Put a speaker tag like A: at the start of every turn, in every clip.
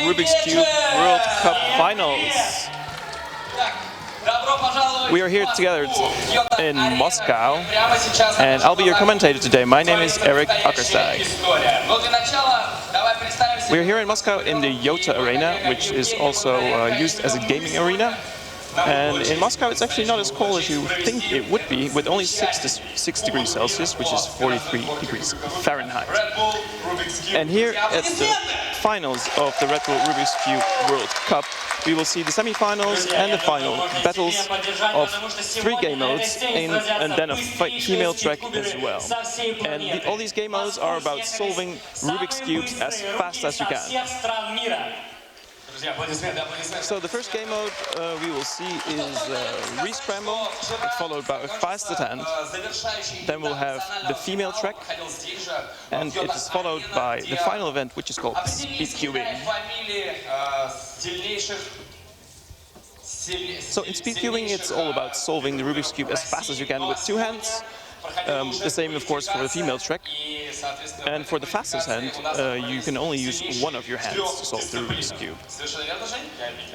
A: Rubik's Cube World Cup Finals. We are here together in Moscow, and I'll be your commentator today. My name is Eric Ackerstag. We're here in Moscow in the Yota Arena, which is also used as a gaming arena. And in Moscow it's actually not as cold as you think it would be, with only 6 degrees Celsius, which is 43 degrees Fahrenheit. And here at the finals of the Red Bull Rubik's Cube World Cup, we will see the semi-finals and the final battles of 3 game modes and then a female track as well. And all these game modes are about solving Rubik's Cubes as fast as you can. So the first game mode we will see is Re-Scramble, followed by a fast attempt. Then we'll have the female track, and it is followed by the final event, which is called Speed Cubing. So in Speed Cubing it's all about solving the Rubik's Cube as fast as you can with 2 hands. The same, of course, for the female track. And for the fastest hand, you can only use one of your hands to solve the Rubik's Cube.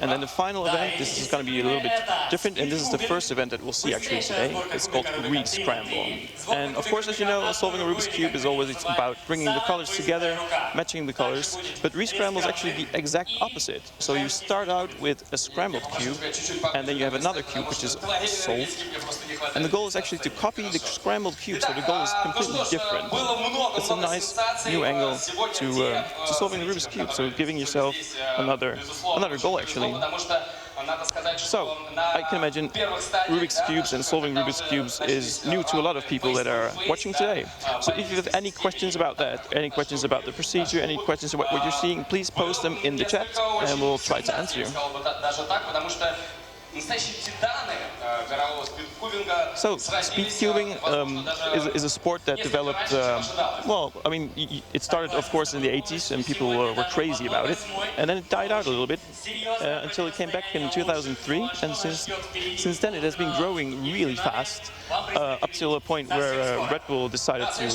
A: And then the final event, this is going to be a little bit different, and this is the first event that we'll see actually today. It's called Re-Scramble. And of course, as you know, solving a Rubik's Cube is always about bringing the colors together, matching the colors. But Re-Scramble is actually the exact opposite. So you start out with a scrambled cube, and then you have another cube which is solved. And the goal is actually to copy the scrambled cube, so the goal is completely different. It's a nice new angle to solving the Rubik's Cube, so giving yourself another goal actually. So, I can imagine Rubik's Cubes and solving Rubik's Cubes is new to a lot of people that are watching today. So if you have any questions about that, any questions about the procedure, any questions about what you're seeing, please post them in the chat and we'll try to answer you. So, speed cubing is a sport that developed, well, I mean, it started, of course, in the 80s and people were crazy about it. And then it died out a little bit until it came back in 2003. And since then it has been growing really fast, up till a point where Red Bull decided to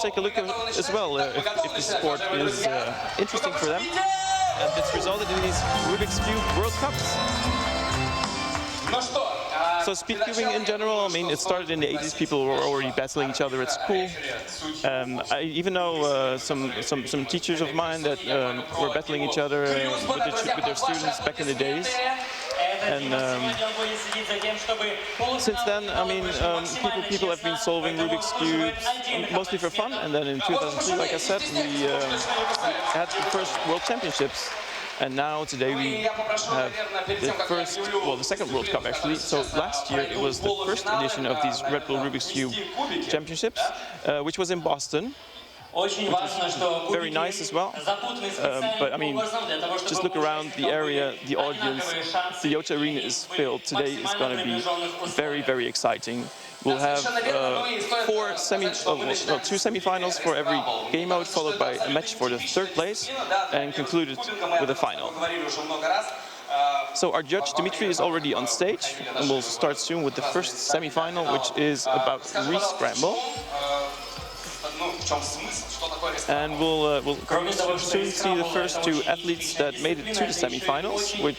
A: take a look at it as well, if the sport is interesting for them. And it's resulted in these Rubik's Cube World Cups. So speed cubing in general, I mean, it started in the 80s. People were already battling each other at school. I even know some teachers of mine that were battling each other with their students back in the days. And since then, I mean, people have been solving Rubik's Cubes mostly for fun. And then in 2003, like I said, we had the first World Championships. And now today we have the second World Cup actually. So last year it was the first edition of these Red Bull Rubik's Cube Championships, which was in Boston. Which is very nice as well. But I mean, just look around the area, the audience, the Yota Arena is filled. Today is going to be very, very exciting. We'll have 2 semi-finals for every game mode, followed by a match for the 3rd place, and concluded with a final. So our judge Dmitry is already on stage, and we'll start soon with the first semi-final, which is about Re-Scramble. And we'll soon see the first 2 athletes that made it to the semi-finals, who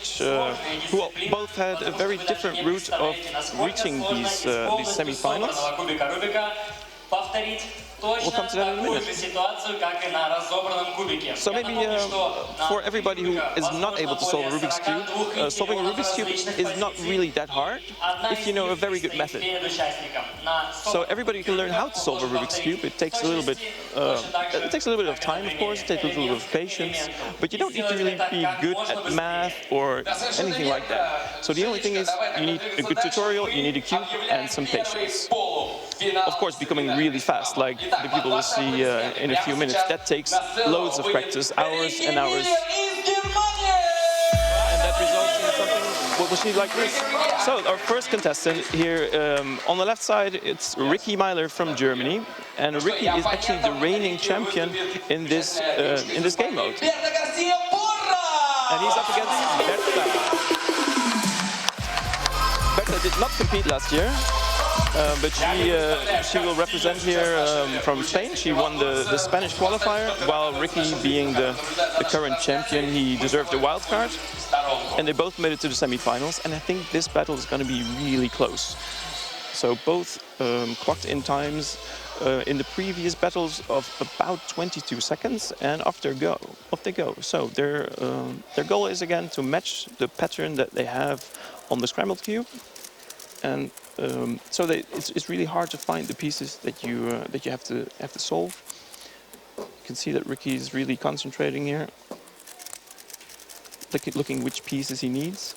A: both had a very different route of reaching these semi-finals. We'll come to that in a minute. So maybe for everybody who is not able to solve a Rubik's Cube, solving a Rubik's Cube is not really that hard if you know a very good method. So everybody can learn how to solve a Rubik's Cube. It takes a little bit of time, of course. It takes a little bit of patience, but you don't need to really be good at math or anything like that. So the only thing is you need a good tutorial, you need a cube, and some patience. Of course, becoming really fast, like the people will see in a few minutes. That takes loads of practice, hours and hours. And that results in something what we see like this. So our first contestant here on the left side, it's Ricky Meiler from Germany. And Ricky is actually the reigning champion in this game mode. And he's up against Berta. Berta did not compete last year. But she will represent here from Spain. She won the Spanish qualifier, while Ricky, being the current champion, he deserved a wild card. And they both made it to the semi-finals, and I think this battle is going to be really close. So both clocked in times in the previous battles of about 22 seconds, and off they go. So their goal is again to match the pattern that they have on the scrambled cube, and so it's really hard to find the pieces that you have to solve. You can see that Ricky is really concentrating here, looking which pieces he needs.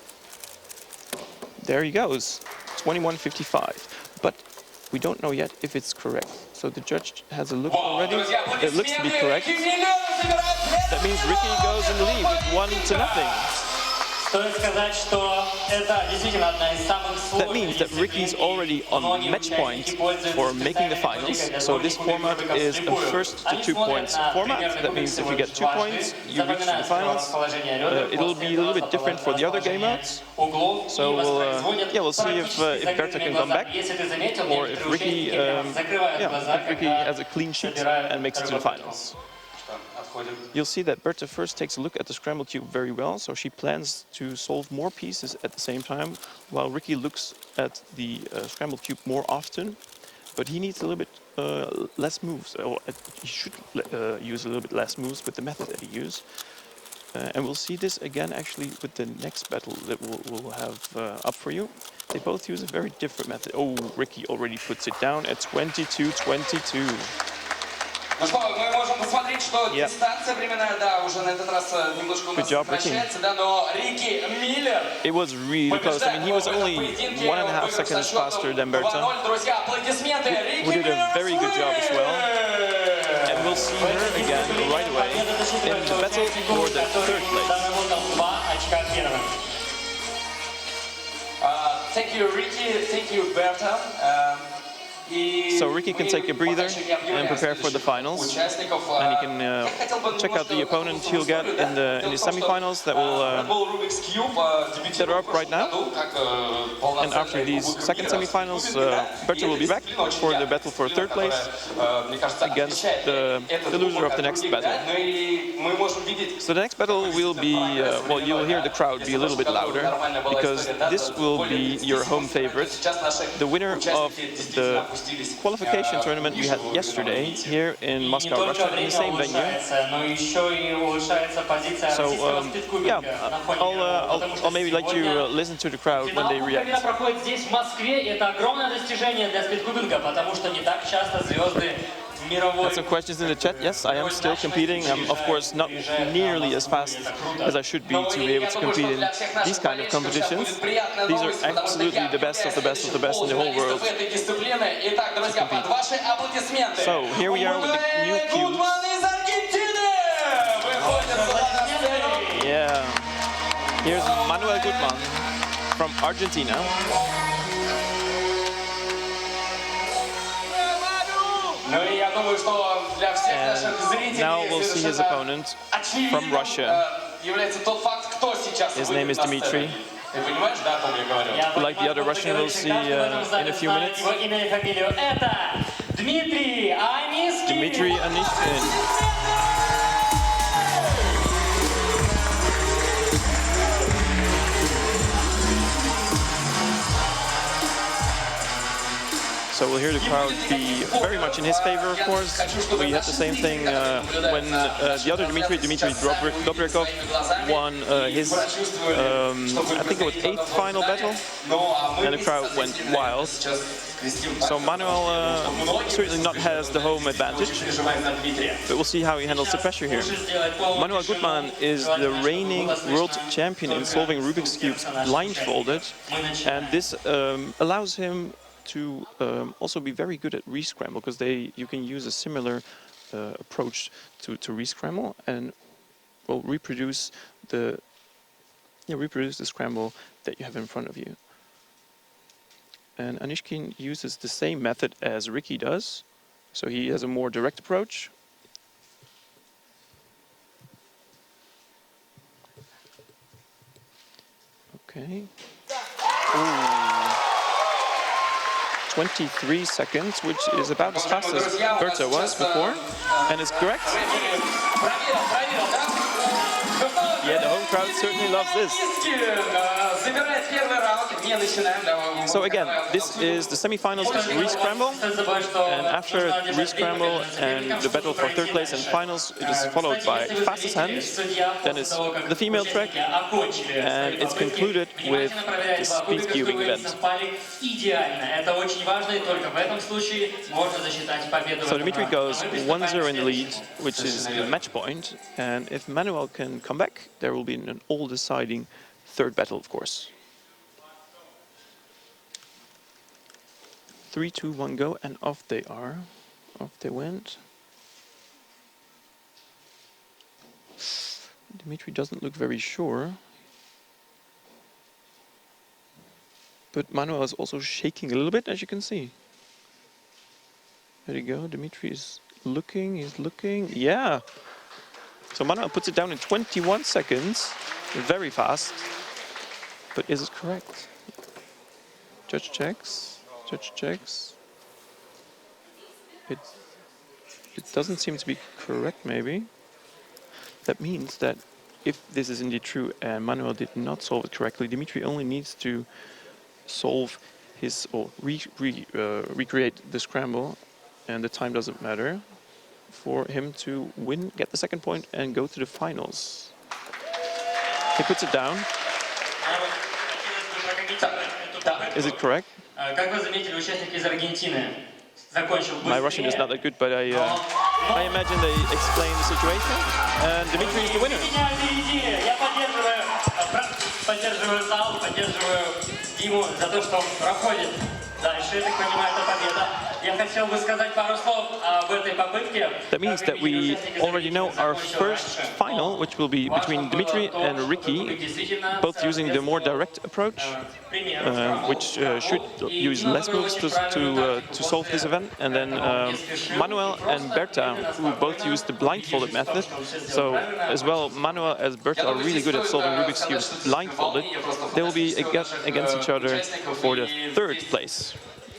A: There he goes, 21.55. But we don't know yet if it's correct. So the judge has a look already. It looks to be correct. That means Ricky goes in the lead with 1-0. That means that Ricky's already on match point for making the finals. So this format is a first to 2 points format. That means if you get 2 points, you reach the finals. It'll be a little bit different for the other game modes. So we'll see if Berta can come back, or if Ricky has a clean sheet and makes it to the finals. You'll see that Berta first takes a look at the scramble cube very well, so she plans to solve more pieces at the same time, while Ricky looks at the scramble cube more often, but he needs a little bit less moves, or he should use a little bit less moves with the method that he uses. And we'll see this again actually with the next battle that we'll have up for you. They both use a very different method. Oh, Ricky already puts it down at 22-22.
B: Ну что, мы можем посмотреть, что дистанция временная, да, уже на этот раз немножко у нас сокращается, да, но Рики Миллер...
A: It was really close. I mean, he was only 1.5 seconds faster than Berta, who did a very good job as well. And we'll see her again right away in the battle for the third place.
B: Thank you, Ricky. Thank you, Berta.
A: So Ricky can take a breather and prepare for the finals, and he can check out the opponent he'll get in the semi-finals that are up right now. And after these second semi-finals, Berta will be back for the battle for third place against the loser of the next battle. So the next battle will be, well, you'll hear the crowd be a little bit louder, because this will be your home favorite, the winner of the qualification tournament we had yesterday here in Moscow, Russia, in the same venue. So I'll maybe let you listen to the crowd when they react. Got some questions in the chat. Yes, I am still competing. I'm, of course, not nearly as fast as I should be to be able to compete in these kind of competitions. These are absolutely the best of the best of the best in the whole world to compete. So here we are with the new cubes. Yeah. Here's Manuel Gutmann from Argentina. And now we'll see his opponent from Russia. His name is Dmitry. Like the other Russian we'll see in a few minutes. Dmitry Anishkin. So we'll hear the crowd be very much in his favor, of course. We had the same thing when the other Dmitry Dobrikov won his, I think it was 8th final battle, and the crowd went wild. So Manuel certainly not has the home advantage, but we'll see how he handles the pressure here. Manuel Gutmann is the reigning world champion in solving Rubik's Cubes blindfolded, and this allows him to also be very good at rescramble, because you can use a similar approach to rescramble and reproduce the scramble that you have in front of you. And Anishkin uses the same method as Ricky does, so he has a more direct approach. Okay. Ooh. 23 seconds, which is about as fast as Berta was before, and is correct. Yeah, the home crowd certainly loves this. So again, this is the semi-finals re-scramble, and after re-scramble and the battle for third place and finals, it is followed by fastest hand, then it's the female track, and it's concluded with the speed cubing event. So Dmitry goes 1-0 in the lead, which is the match point, and if Manuel can come back, there will be an all-deciding third battle, of course. 3, 2, 1, go, and off they are. Off they went. Dmitry doesn't look very sure. But Manuel is also shaking a little bit, as you can see. There you go, Dmitry is looking, he's looking. Yeah! So Manuel puts it down in 21 seconds. Very fast. But is it correct? Judge checks. Judge checks. It doesn't seem to be correct, maybe. That means that if this is indeed true and Manuel did not solve it correctly, Dmitry only needs to solve his, or recreate the scramble, and the time doesn't matter, for him to win, get the second point, and go to the finals. He puts it down. Is it correct? My Russian is not that good, but I imagine they explain the situation, and Dmitry is the winner. That means that we already know our first final, which will be between Dmitry and Ricky, both using the more direct approach, which should use less moves to solve this event, and then Manuel and Berta, who both use the blindfolded method. So as well, Manuel as Berta are really good at solving Rubik's cubes blindfolded. They will be against each other for the third place.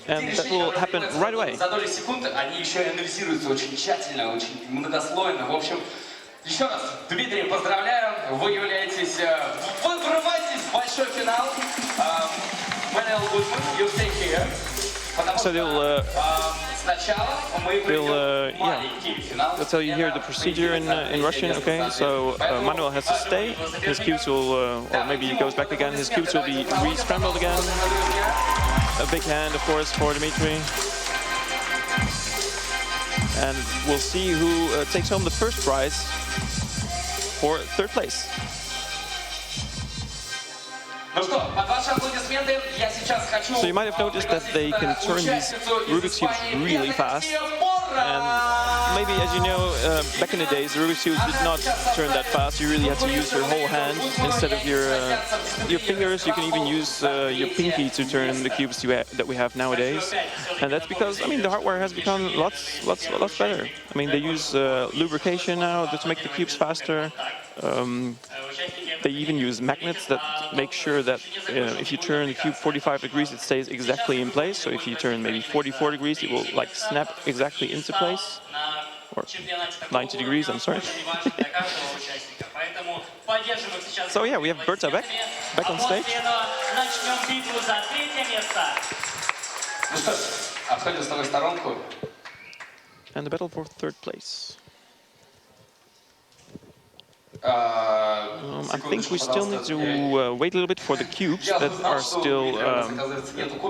A: And that will happen right away.
B: Еще раз, Дмитрий, поздравляю, вы являетесь, вы врываетесь в большой финал. Manuel Guzman, you stay here.
A: So they'll tell you here the procedure in Russian. Okay, so Manuel has to stay. His cubes will, or maybe he goes back again. His cubes will be re-scrambled again. A big hand, of course, for Dmitry. And we'll see who takes home the first prize for third place. So you might have noticed that they can turn these Rubik's cubes really fast. And maybe, as you know, back in the days, the Rubik's cube did not turn that fast. You really had to use your whole hand instead of your fingers. You can even use your pinky to turn the cubes that we have nowadays. And that's because, I mean, the hardware has become lots better. I mean, they use lubrication now to make the cubes faster. They even use magnets that make sure that if you turn the cube 45 degrees, it stays exactly in place. So if you turn maybe 44 degrees, it will like snap exactly into place. Or 90 degrees, I'm sorry. So yeah, we have Berta back on stage. And the battle for third place. I think we still need to wait a little bit for the cubes that are still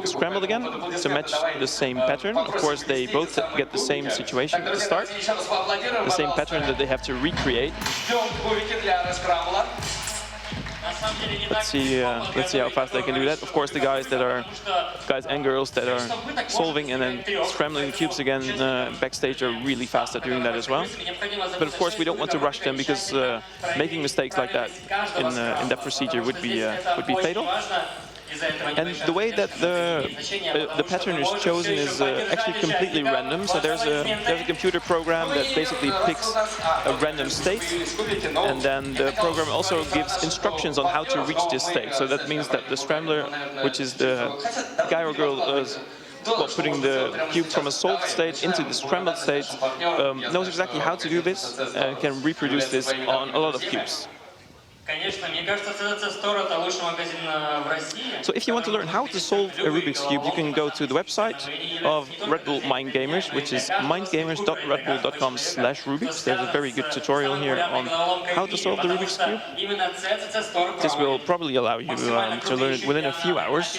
A: scrambled again to match the same pattern. Of course, they both get the same situation at the start, the same pattern that they have to recreate. Let's see how fast they can do that. Of course, the guys and girls that are solving and then scrambling the cubes again backstage are really fast at doing that as well. But of course, we don't want to rush them because making mistakes like that in that procedure would be fatal. And the way that the pattern is chosen is actually completely random. So there's a computer program that basically picks a random state, and then the program also gives instructions on how to reach this state. So that means that the scrambler, which is the guy or girl well, putting the cube from a solved state into the scrambled state, knows exactly how to do this and can reproduce this on a lot of cubes. So if you want to learn how to solve a Rubik's Cube, you can go to the website of Red Bull Mind Gamers, which is mindgamers.redbull.com/Rubik's. There's a very good tutorial here on how to solve the Rubik's Cube. This will probably allow you to learn it within a few hours.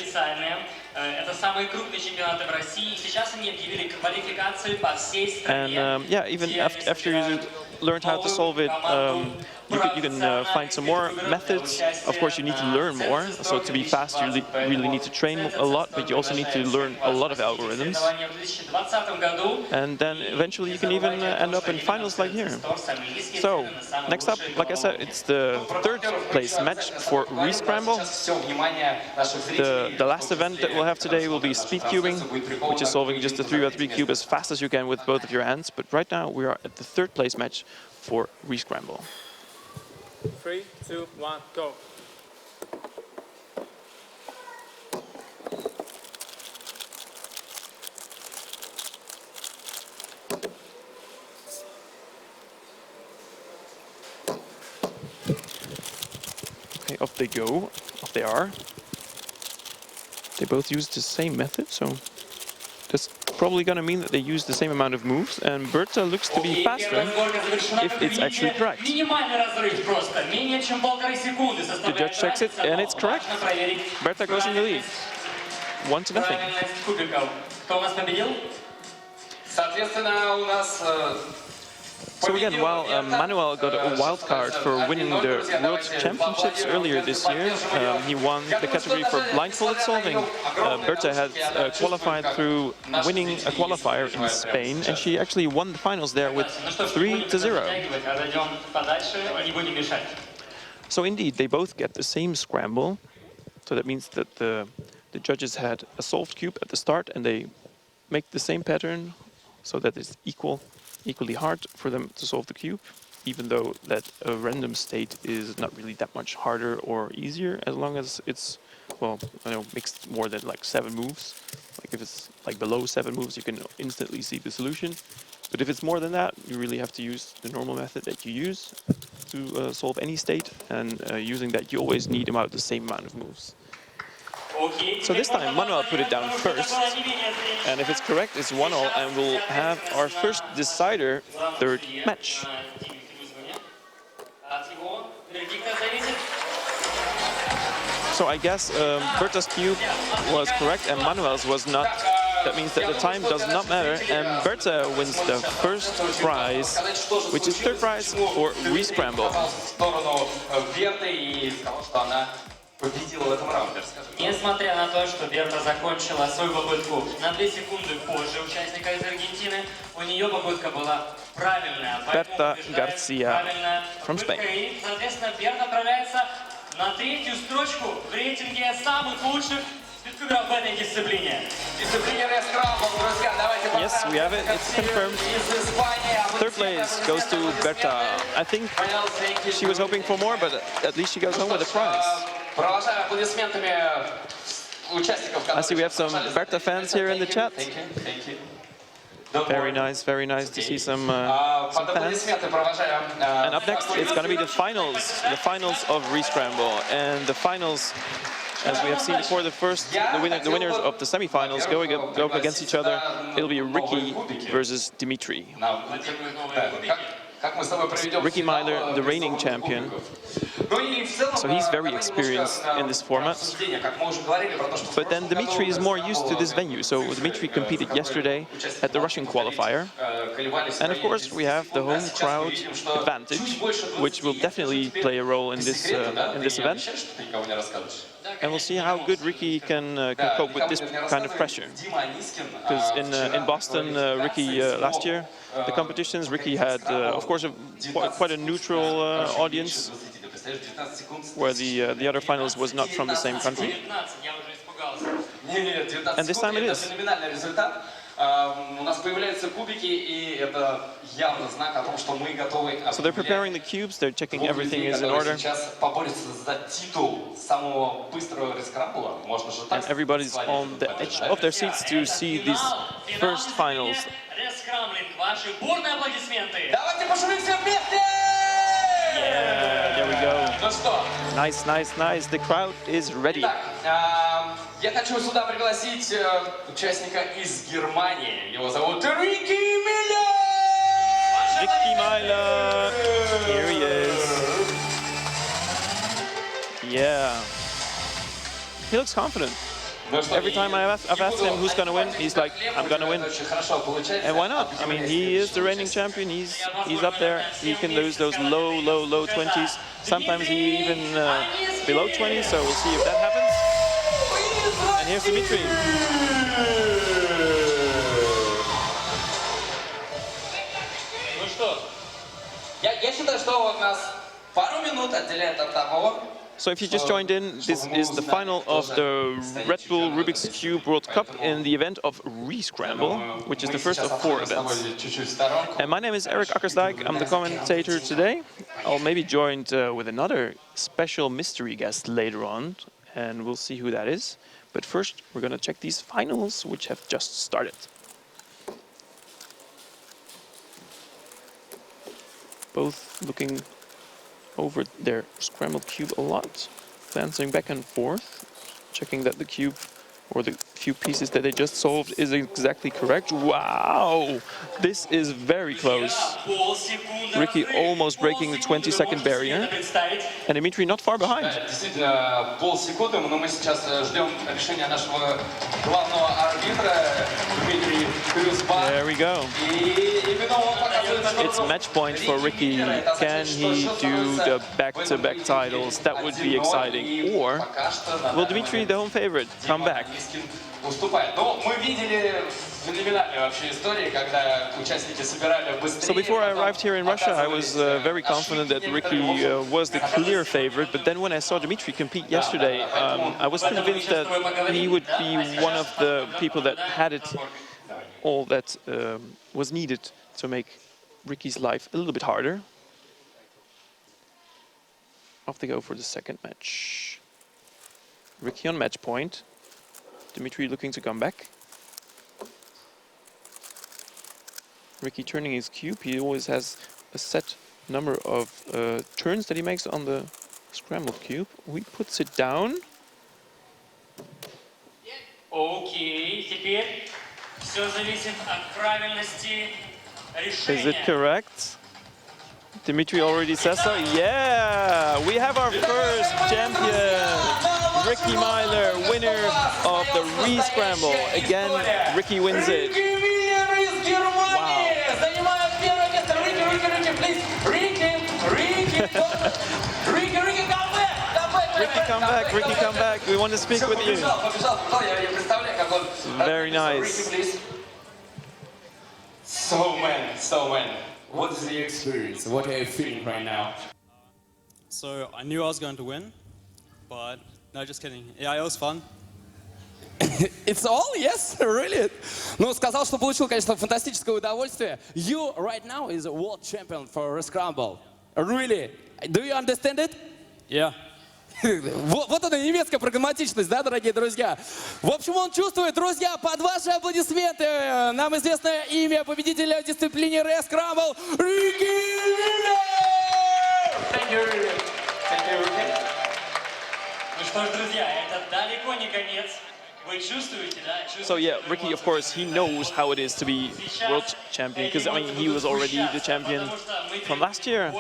A: And yeah, even after you learned how to solve it, you can find some more methods. Of course, you need to learn more. So to be fast, you really need to train a lot, but you also need to learn a lot of algorithms. And then eventually you can even end up in finals like here. So next up, like I said, it's the third place match for Rescramble. The last event that we'll have today will be speed cubing, which is solving just a 3x3 cube as fast as you can with both of your hands. But right now we are at the third place match for Rescramble.
C: 3, 2, 1, go.
A: Okay, off they go. Off they are. They both use the same method, so that's probably going to mean that they use the same amount of moves, and Berta looks to be faster if it's actually correct. The judge checks it, and it's correct. Berta goes in the lead. 1-0. So again, while Manuel got a wild card for winning the World Championships earlier this year, he won the category for blindfolded solving. Berta had qualified through winning a qualifier in Spain, and she actually won the finals there with 3-0. So indeed, they both get the same scramble. So that means that the judges had a solved cube at the start, and they make the same pattern so that it's equally hard for them to solve the cube, even though that a random state is not really that much harder or easier, as long as it's, well, I know, mixed more than like 7 moves. Like if it's like below 7 moves, you can instantly see the solution. But if it's more than that, you really have to use the normal method that you use to solve any state, and using that you always need about the same amount of moves. So this time Manuel put it down first, and if it's correct, it's 1-0, and we'll have our first decider third match. So I guess Berta's cube was correct and Manuel's was not. That means that the time does not matter, and Berta wins the first prize, which is third prize for Rescramble.
B: Несмотря на то, что Берта закончила свою попытку на 2 секунды позже участника из Аргентины, у нее попытка была правильная.
A: Berta Garcia from Spain.
B: Соответственно, Берта отправляется на 3-ю строчку в рейтинге самых лучших спидкуберов в этой дисциплине. Дисциплине Rescramble, друзья, давайте поздравим.
A: Yes, we have it. It's confirmed. Third place goes to Berta. I think she was hoping for more, but at least she goes home with a prize. I see we have some Berta fans here in the chat. Very nice to see some fans. And up next, it's going to be the finals of Rescramble. And the finals, as we have seen before, the winners of the semifinals go up against each other. It'll be Ricky versus Dimitri. Ricky Myler, the reigning champion. So he's very experienced in this format. But then Dimitri is more used to this venue. So Dimitri competed yesterday at the Russian qualifier. And of course we have the home crowd advantage, which will definitely play a role in this event. And we'll see how good Ricky can cope with this kind of pressure. Because in Boston, Ricky last year, the competitions, Ricky had, of course, quite a neutral audience, where the other finals was not from the same country. And this time it is.
D: У нас появляются кубики, и это явно знак о том, что мы готовы.
A: So they're preparing the cubes, they're checking everything is in order.
D: Сейчас поборются за титул самого быстрого рескрабла, можно же так
A: And everybody's on the edge of their seats to see these first finals.
B: Рескрамблинг. Ваши бурные аплодисменты.
D: Давайте пошумим все вместе!
A: Yeah, there we go.
D: Ну что?
A: Nice, nice, nice. The crowd is ready.
D: Так, я хочу сюда пригласить участника из Германии. Его зовут Рики Миллер!
A: Ricky Myler. Here he is. Yeah. He looks confident. Every time I've asked him who's going to win, he's like, I'm going to win. And why not? I mean, he is the reigning champion. He's up there. He can lose those low 20s. Sometimes he even below 20s, so we'll see if that happens. And here's Dmitry.
D: Ну что, я считаю, что у нас пару минут отделяет от того.
A: So if you just joined in, this is the final of the Red Bull Rubik's Cube World Cup in the event of Rescramble, which is the first of 4 events. And my name is Eric Akkersdijk. I'm the commentator today. I'll maybe joined with another special mystery guest later on, and we'll see who that is. But first, we're going to check these finals, which have just started. Both looking over their scrambled cube a lot, glancing back and forth, checking that the cube or the few pieces that they just solved is exactly correct. Wow, this is very close. Ricky almost breaking the 20-second barrier, and Dmitry not far behind.
D: Действительно, полсекунды, но мы сейчас ждем решения нашего главного арбитра Дмитрий Крюсбах.
A: There we go. It's match point for Ricky. Can he do the back-to-back titles? That would be exciting. Or will Dmitry, the home favorite, come back?
D: Уступает. Но мы видели феноменальные вообще истории, когда участники собирали быстрее.
A: So before I arrived here in Russia, I was very confident that Ricky was the clear favorite. But then when I saw Dmitry compete yesterday, I was convinced that he would be one of the people that had it all that was needed to make Ricky's life a little bit harder. Off they go for the second match. Ricky on match point. Dmitry looking to come back. Ricky turning his cube. He always has a set number of turns that he makes on the scrambled cube. He puts it down.
B: Окей, теперь все зависит от правильности решения.
A: Is it correct? Dmitry already says so. Yeah, we have our first champion. Ricky Myler, winner of the Rescramble. Again, Ricky wins it. Wow. Ricky, come back. Ricky, come back. We want to speak with you. Very nice.
D: So man, what is the experience? What are you feeling right now?
E: So I knew I was going to win, but no, just kidding. Yeah, it was fun.
F: It's all? Yes, really? Ну, сказал, что получил, конечно, фантастическое удовольствие. You right now is a world champion for Rescramble. Really? Do you understand it?
E: Yeah.
F: Вот она, немецкая прагматичность, да, дорогие друзья? В общем, он чувствует, друзья, под ваши аплодисменты нам известное имя победителя в дисциплине Rescramble Рики Миллер!
D: Thank you, Ricky. Thank you, Ricky.
B: Ну что ж, друзья, это далеко не конец. Вы чувствуете, да?
A: So yeah, Ricky, of course, he knows how it is to be world champion, because I mean, he was already the champion from last year.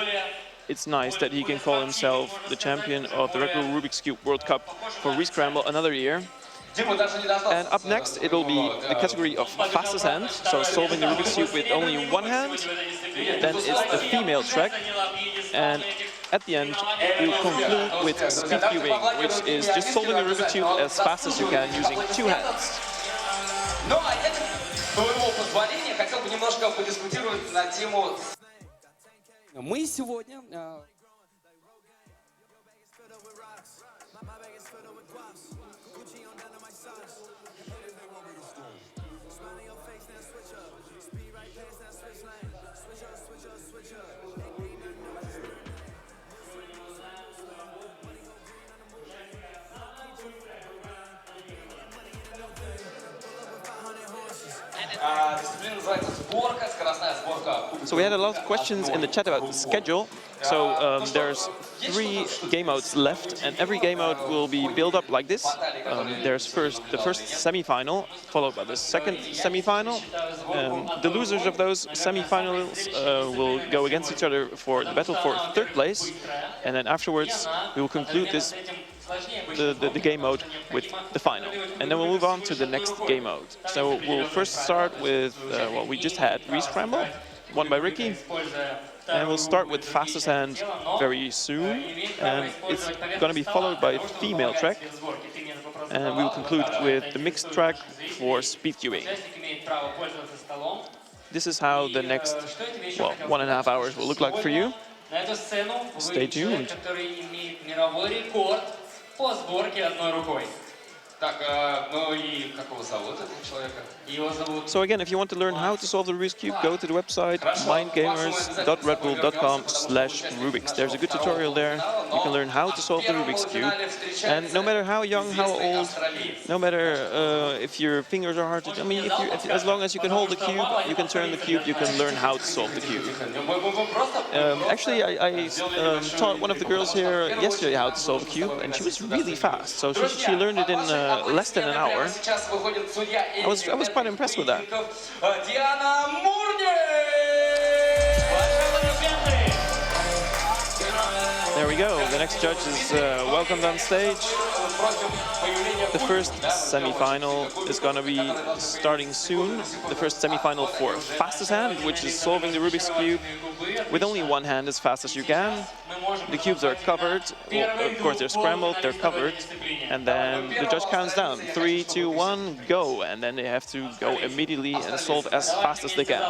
A: It's nice that he can call himself the champion of the Red Bull Rubik's Cube World Cup for Rescramble another year. And up next, it will be the category of fastest hand, so solving the Rubik's Cube with only one hand. Then it's the female track. And at the end, we'll conclude with speed cubing, which is just solving the Rubik's Cube as fast as you can using 2 hands.
D: Ну, а я, с твоего позволения, хотел бы немножко подискутировать на тему...
F: Мы сегодня...
D: Дисциплина называется сборка, скоростная сборка.
A: So we had a lot of questions in the chat about the schedule. So there's 3 game modes left, and every game mode will be built up like this. There's the first semi-final, followed by the second semi-final. The losers of those semi-finals will go against each other for the battle for 3rd place, and then afterwards we will conclude the game mode with the final, and then we'll move on to the next game mode. So we'll first start with what we just had, Rescramble, won by Ricky, and we'll start with fastest hand very soon, and it's going to be followed by female track, and we will conclude with the mixed track for speed queuing. This is how the next, well, 1.5 hours will look like for you. Stay tuned.
B: По сборке одной рукой.
D: Так, ну и как его зовут этого человека?
B: Его зовут...
A: So again, if you want to learn how to solve the Rubik's Cube, go to the website mindgamers.redbull.com/Rubiks. There's a good tutorial there. You can learn how to solve the Rubik's Cube. And no matter how young, how old, no matter if your fingers are hard to... I mean, as long as you can hold the cube, you can turn the cube, you can learn how to solve the cube. Actually, I taught one of the girls here yesterday how to solve a cube, and she was really fast. So she learned it in less than an hour. I was quite impressed with that. There we go. The next judge is welcomed on stage. The first semi-final is going to be starting soon. The first semi-final for fastest hand, which is solving the Rubik's Cube with only one hand as fast as you can. The cubes are covered. Well, of course, they're scrambled, they're covered. And then the judge counts down. 3, 2, 1, go. And then they have to go immediately and solve as fast as they can.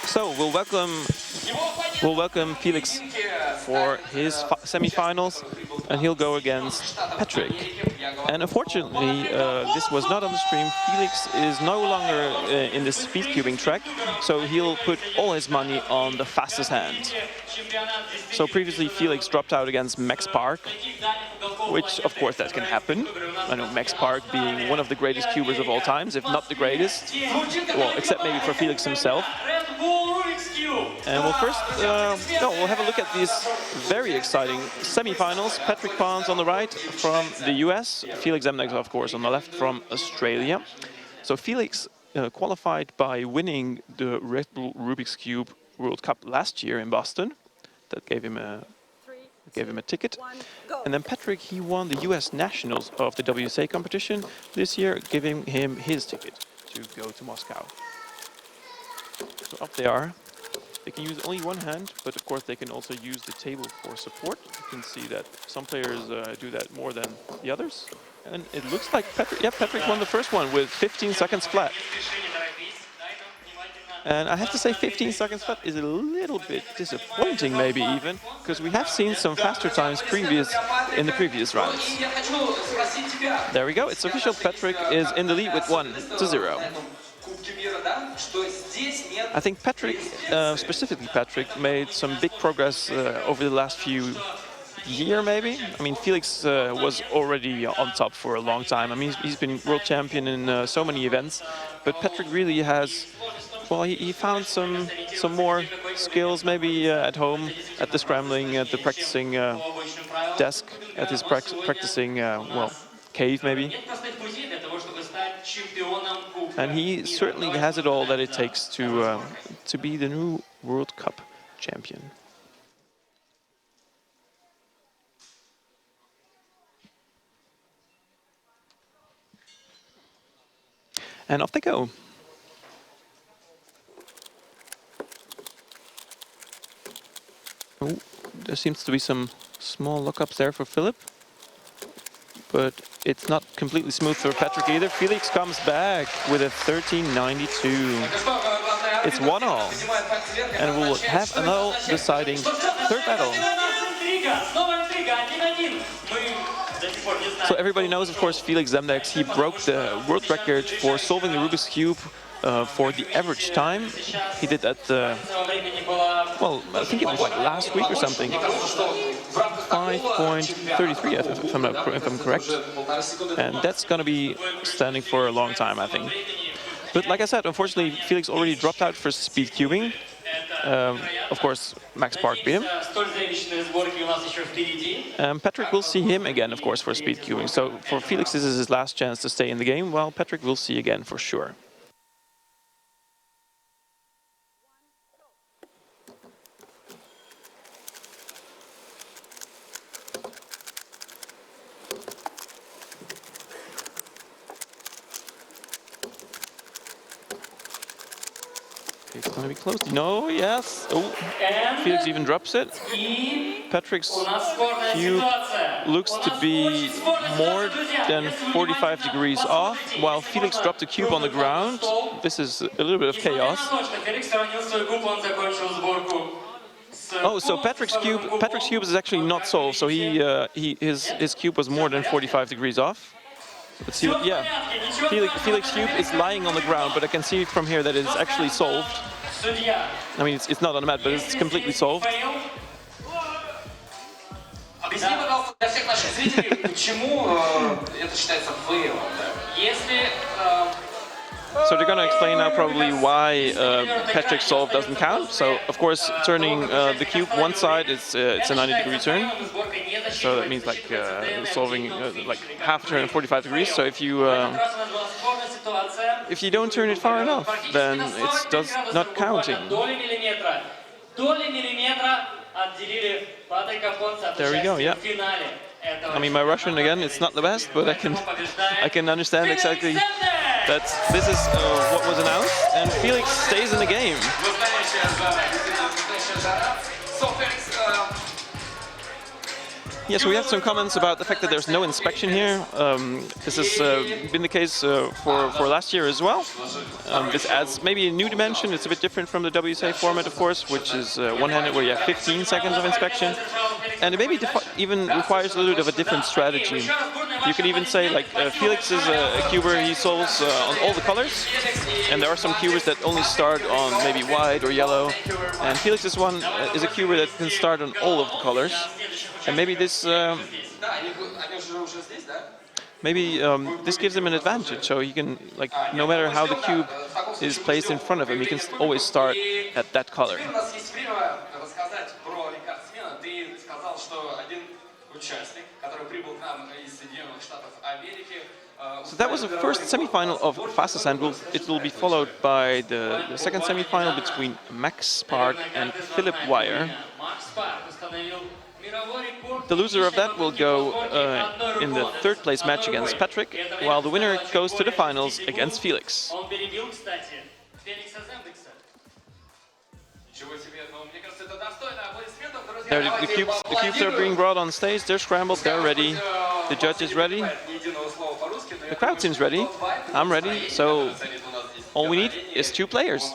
A: So we'll welcome Felix for his semi-finals, and he'll go against Patrick. And unfortunately, this was not on the stream. Felix is no longer in the speed cubing track, so he'll put all his money on the fastest hand. So previously, Felix dropped out against Max Park, which of course that can happen. I know Max Park being one of the greatest cubers of all times, if not the greatest. Well, except maybe for Felix himself. And we'll first, we'll have a look at these very exciting semi-finals. Patrick Pons on the right from the US, Felix Zemnek, of course, on the left from Australia. So Felix qualified by winning the Red Bull Rubik's Cube World Cup last year in Boston. That gave him a ticket. And then Patrick, he won the US Nationals of the WSA competition this year, giving him his ticket to go to Moscow. So up they are. They can use only one hand, but of course they can also use the table for support. You can see that some players do that more than the others. And it looks like Patrick won the first one with 15 seconds flat. And I have to say 15 seconds flat is a little bit disappointing, maybe even, because we have seen some faster times in the previous rounds. There we go, it's official. Patrick is in the lead with 1-0. I think Patrick, specifically Patrick, made some big progress over the last few years, maybe. I mean, Felix was already on top for a long time. I mean, he's been world champion in so many events, but Patrick really has, well, he found some more skills maybe at home, at the scrambling, at the practicing desk, at his practicing, well, cave maybe. And he certainly has it all that it takes to be the new World Cup champion. And off they go. Oh, there seems to be some small lockups there for Philip. But it's not completely smooth for Patrick either. Felix comes back with a 13.92. It's 1-all. And we'll have an all deciding third battle. So everybody knows, of course, Felix Zemdex, he broke the world record for solving the Rubik's Cube for the average time. He did that, well, I think it was like last week or something. 5.33, if I'm correct. And that's going to be standing for a long time, I think. But like I said, unfortunately, Felix already dropped out for speed cubing. Of course, Max Park beat him. Patrick will see him again, of course, for speed cubing. So for Felix, this is his last chance to stay in the game, while Patrick will see again for sure. It's going to be close. No, yes. Oh, Felix even drops it. Patrick's cube looks to be more than 45 degrees off, while Felix dropped the cube on the ground. This is a little bit of chaos. Oh, so Patrick's cube is actually not solved. So his cube was more than 45 degrees off. Let's see, yeah, Felix cube is lying on the ground, but I can see from here that it's actually solved. I mean, it's not on the mat, but it's completely solved.
D: Объясни, пожалуйста, для всех наших зрителей, почему это считается фейлом. Если
A: So they're going to explain now probably why Patrick's solve doesn't count. So of course, turning the cube one side, it's a 90-degree turn. So that means like solving like half a turn at 45 degrees. So if you don't turn it far enough, then it does not counting. There we go. Yeah. I mean, my Russian again, it's not the best, but I can understand exactly that this is what was announced, and Felix stays in the game. Yes, we have some comments about the fact that there's no inspection here. This has been the case for last year as well. This adds maybe a new dimension. It's a bit different from the WSA format, of course, which is one-handed where you have 15 seconds of inspection. And it maybe even requires a little bit of a different strategy. You can even say, like, Felix is a cuber, he solves on all the colors. And there are some cubers that only start on maybe white or yellow. And Felix's one is a cuber that can start on all of the colors. And maybe this this gives him an advantage. So he can, like, no matter how the cube is placed in front of him, he can always start at that color. So that was the first semi-final of fastest hand. It will be followed by the second semi-final between Max Park and Philip Wire. The loser of that will go in the third place match against Patrick, while the winner goes to the finals against Felix. There, the cubes are being brought on stage, they're scrambled, they're ready. The judge is ready. The crowd seems ready. I'm ready, so all we need is two players.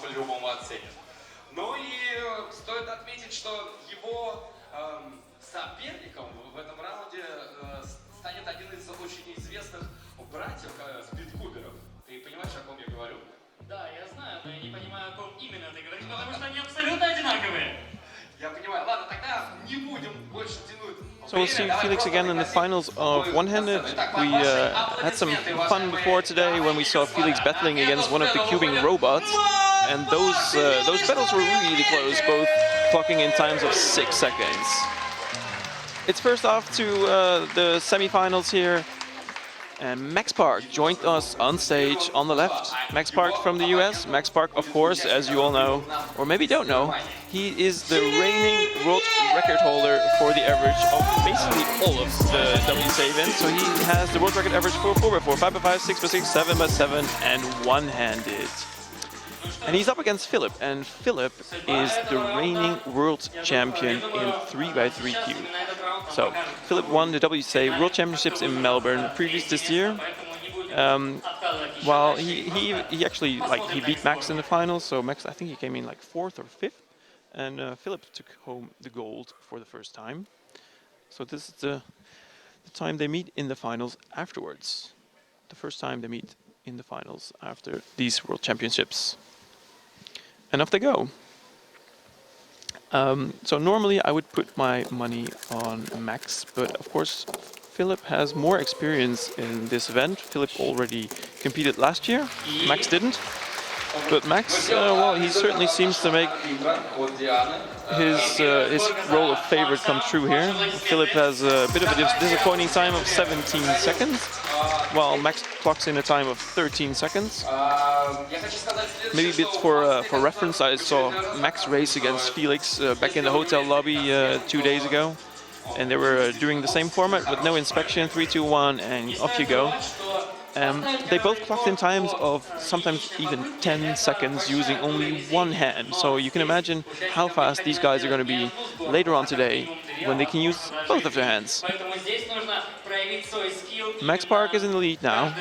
A: So we'll see Felix again in the finals of one-handed. We had some fun before today when we saw Felix battling against one of the cubing robots, and those battles were really close, both clocking in times of 6 seconds. It's first off to the semi-finals here. And Max Park joined us on stage on the left. Max Park from the US. Max Park, of course, as you all know, or maybe don't know, he is the reigning world record holder for the average of basically all of the WSA events. So he has the world record average for 4x4, 5x5, 6x6, 7x7, and one-handed. And he's up against Philip, and Philip is the reigning world champion in 3x3 cube. So Philip won the WSA World Championships in Melbourne previous this year. While he actually he beat Max in the finals, so Max, I think he came in like 4th or 5th, and Philip took home the gold for the first time. So this is the time they meet in the finals afterwards. The first time they meet in the finals after these World Championships. And off they go. So normally I would put my money on Max, but of course Philip has more experience in this event. Philip already competed last year, Max didn't. But Max, well, he certainly seems to make his role of favorite come true here. Philip has a bit of a disappointing time of 17 seconds, while Max clocks in a time of 13 seconds. Maybe a bit for reference, I saw Max race against Felix back in the hotel lobby 2 days ago. And they were doing the same format with no inspection, 3, 2, 1, and off you go. They both clocked in times of sometimes even 10 seconds using only one hand. So you can imagine how fast these guys are going to be later on today when they can use both of their hands. Max Park is in the lead now.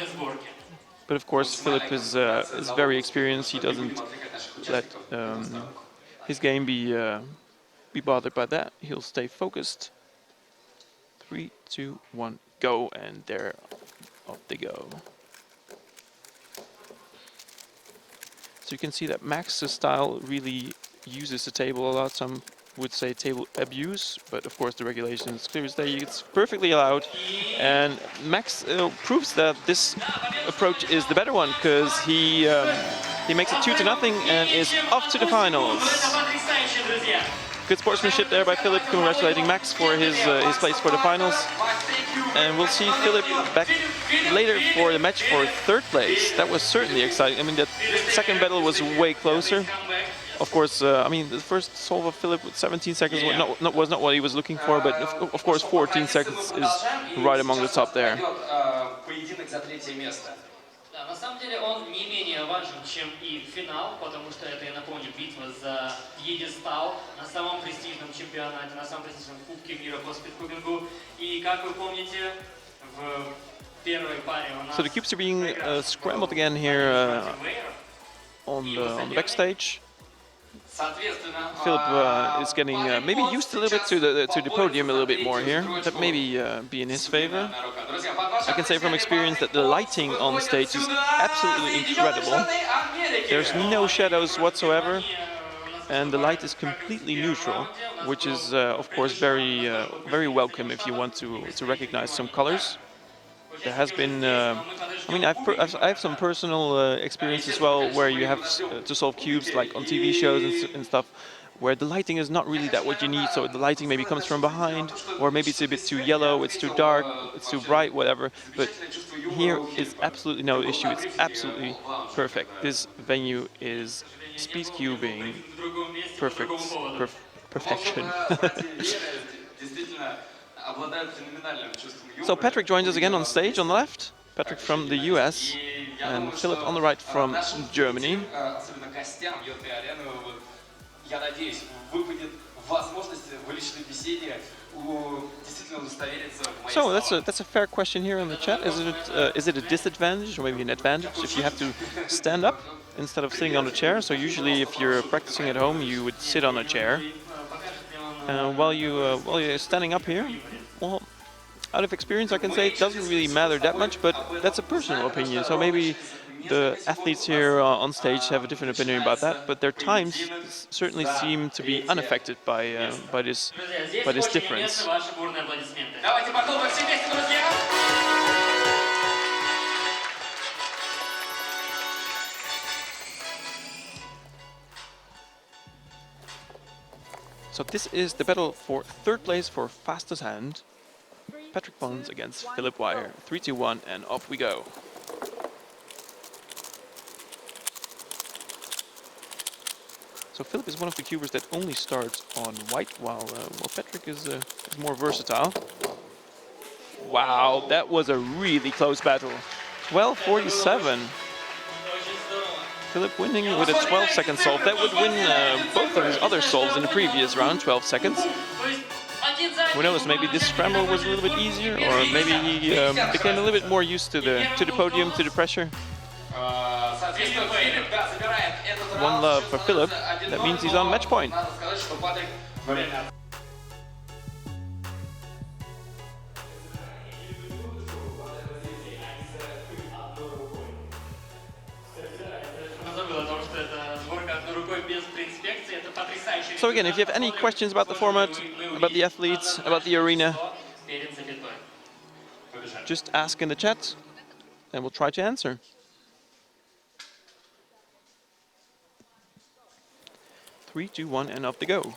A: But of course, Philip is very experienced. He doesn't let his game be bothered by that. He'll stay focused. 3, 2, 1, go, and there off they go. So you can see that Max's style really uses the table a lot. Some would say table abuse, but of course the regulations clearly say it's perfectly allowed. And Max proves that this approach is the better one, because he makes it 2-0 and is off to the finals. Good sportsmanship there by Philip, congratulating Max for his place for the finals. And we'll see Philip back later for the match for third place. That was certainly exciting. I mean, that second battle was way closer. Of course, I mean, the first solve of Philip with 17 seconds was not what he was looking for, but of course 14 seconds is right among the top there.
B: На самом деле он не менее важен, чем и финал, потому что это, я напомню, битва за пьедестал на самом престижном чемпионате, на самом престижном Кубке мира по спидкубингу. И как вы помните, в первой паре у нас...
A: So the cubes are being scrambled again here on the backstage. Philip is getting maybe used a little bit to the podium a little bit more here. That maybe be in his favor. I can say from experience that the lighting on the stage is absolutely incredible. There's no shadows whatsoever, and the light is completely neutral, which is of course very welcome if you want to recognize some colors. There has been, I mean, I have some personal experience as well, where you have to solve cubes like on TV shows and stuff, where the lighting is not really that what you need. So the lighting maybe comes from behind, or maybe it's a bit too yellow, it's too dark, it's too bright, whatever. But here is absolutely no issue. It's absolutely perfect. This venue is speed cubing, perfection. So Patrick joins us again on stage on the left. Patrick from the US and Philip on the right from Germany. So that's a fair question here in the chat. Is it a disadvantage or maybe an advantage if you have to stand up instead of sitting on a chair? So usually if you're practicing at home, you would sit on a chair. While you're standing up here, well, out of experience, I can say it doesn't really matter that much, but that's a personal opinion. So maybe the athletes here on stage have a different opinion about that, but their times certainly seem to be unaffected by this difference. So this is the battle for third place for fastest hand. Patrick Pons against Philip Wire. 3, 2, 1, and off we go. So Philip is one of the cubers that only starts on white, while Patrick is more versatile. Wow, that was a really close battle. 12:47. Philip winning with a 12-second solve. That would win both of his other solves in the previous round, 12 seconds. Who knows, maybe this scramble was a little bit easier, or maybe he became a little bit more used to the podium, to the pressure. One love for Philip. That means he's on match point. So again, if you have any questions about the format, about the athletes, about the arena, just ask in the chat and we'll try to answer. Three, two, one, and off they go.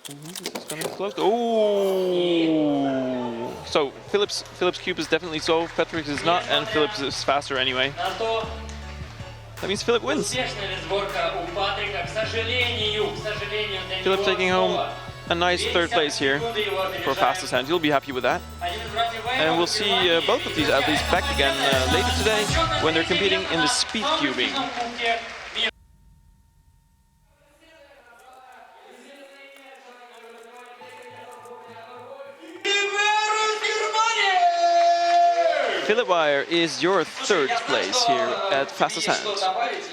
A: This is gonna close. Oh! So Philip's cube is definitely solved. Patrick's is not, and Philip's is faster anyway. That means Philip wins. Philip taking home a nice third place here for fastest hand. He'll be happy with that. And we'll see both of these athletes back again later today when they're competing in the speed cubing. Philip Wire is your third place here at Fastest Hand.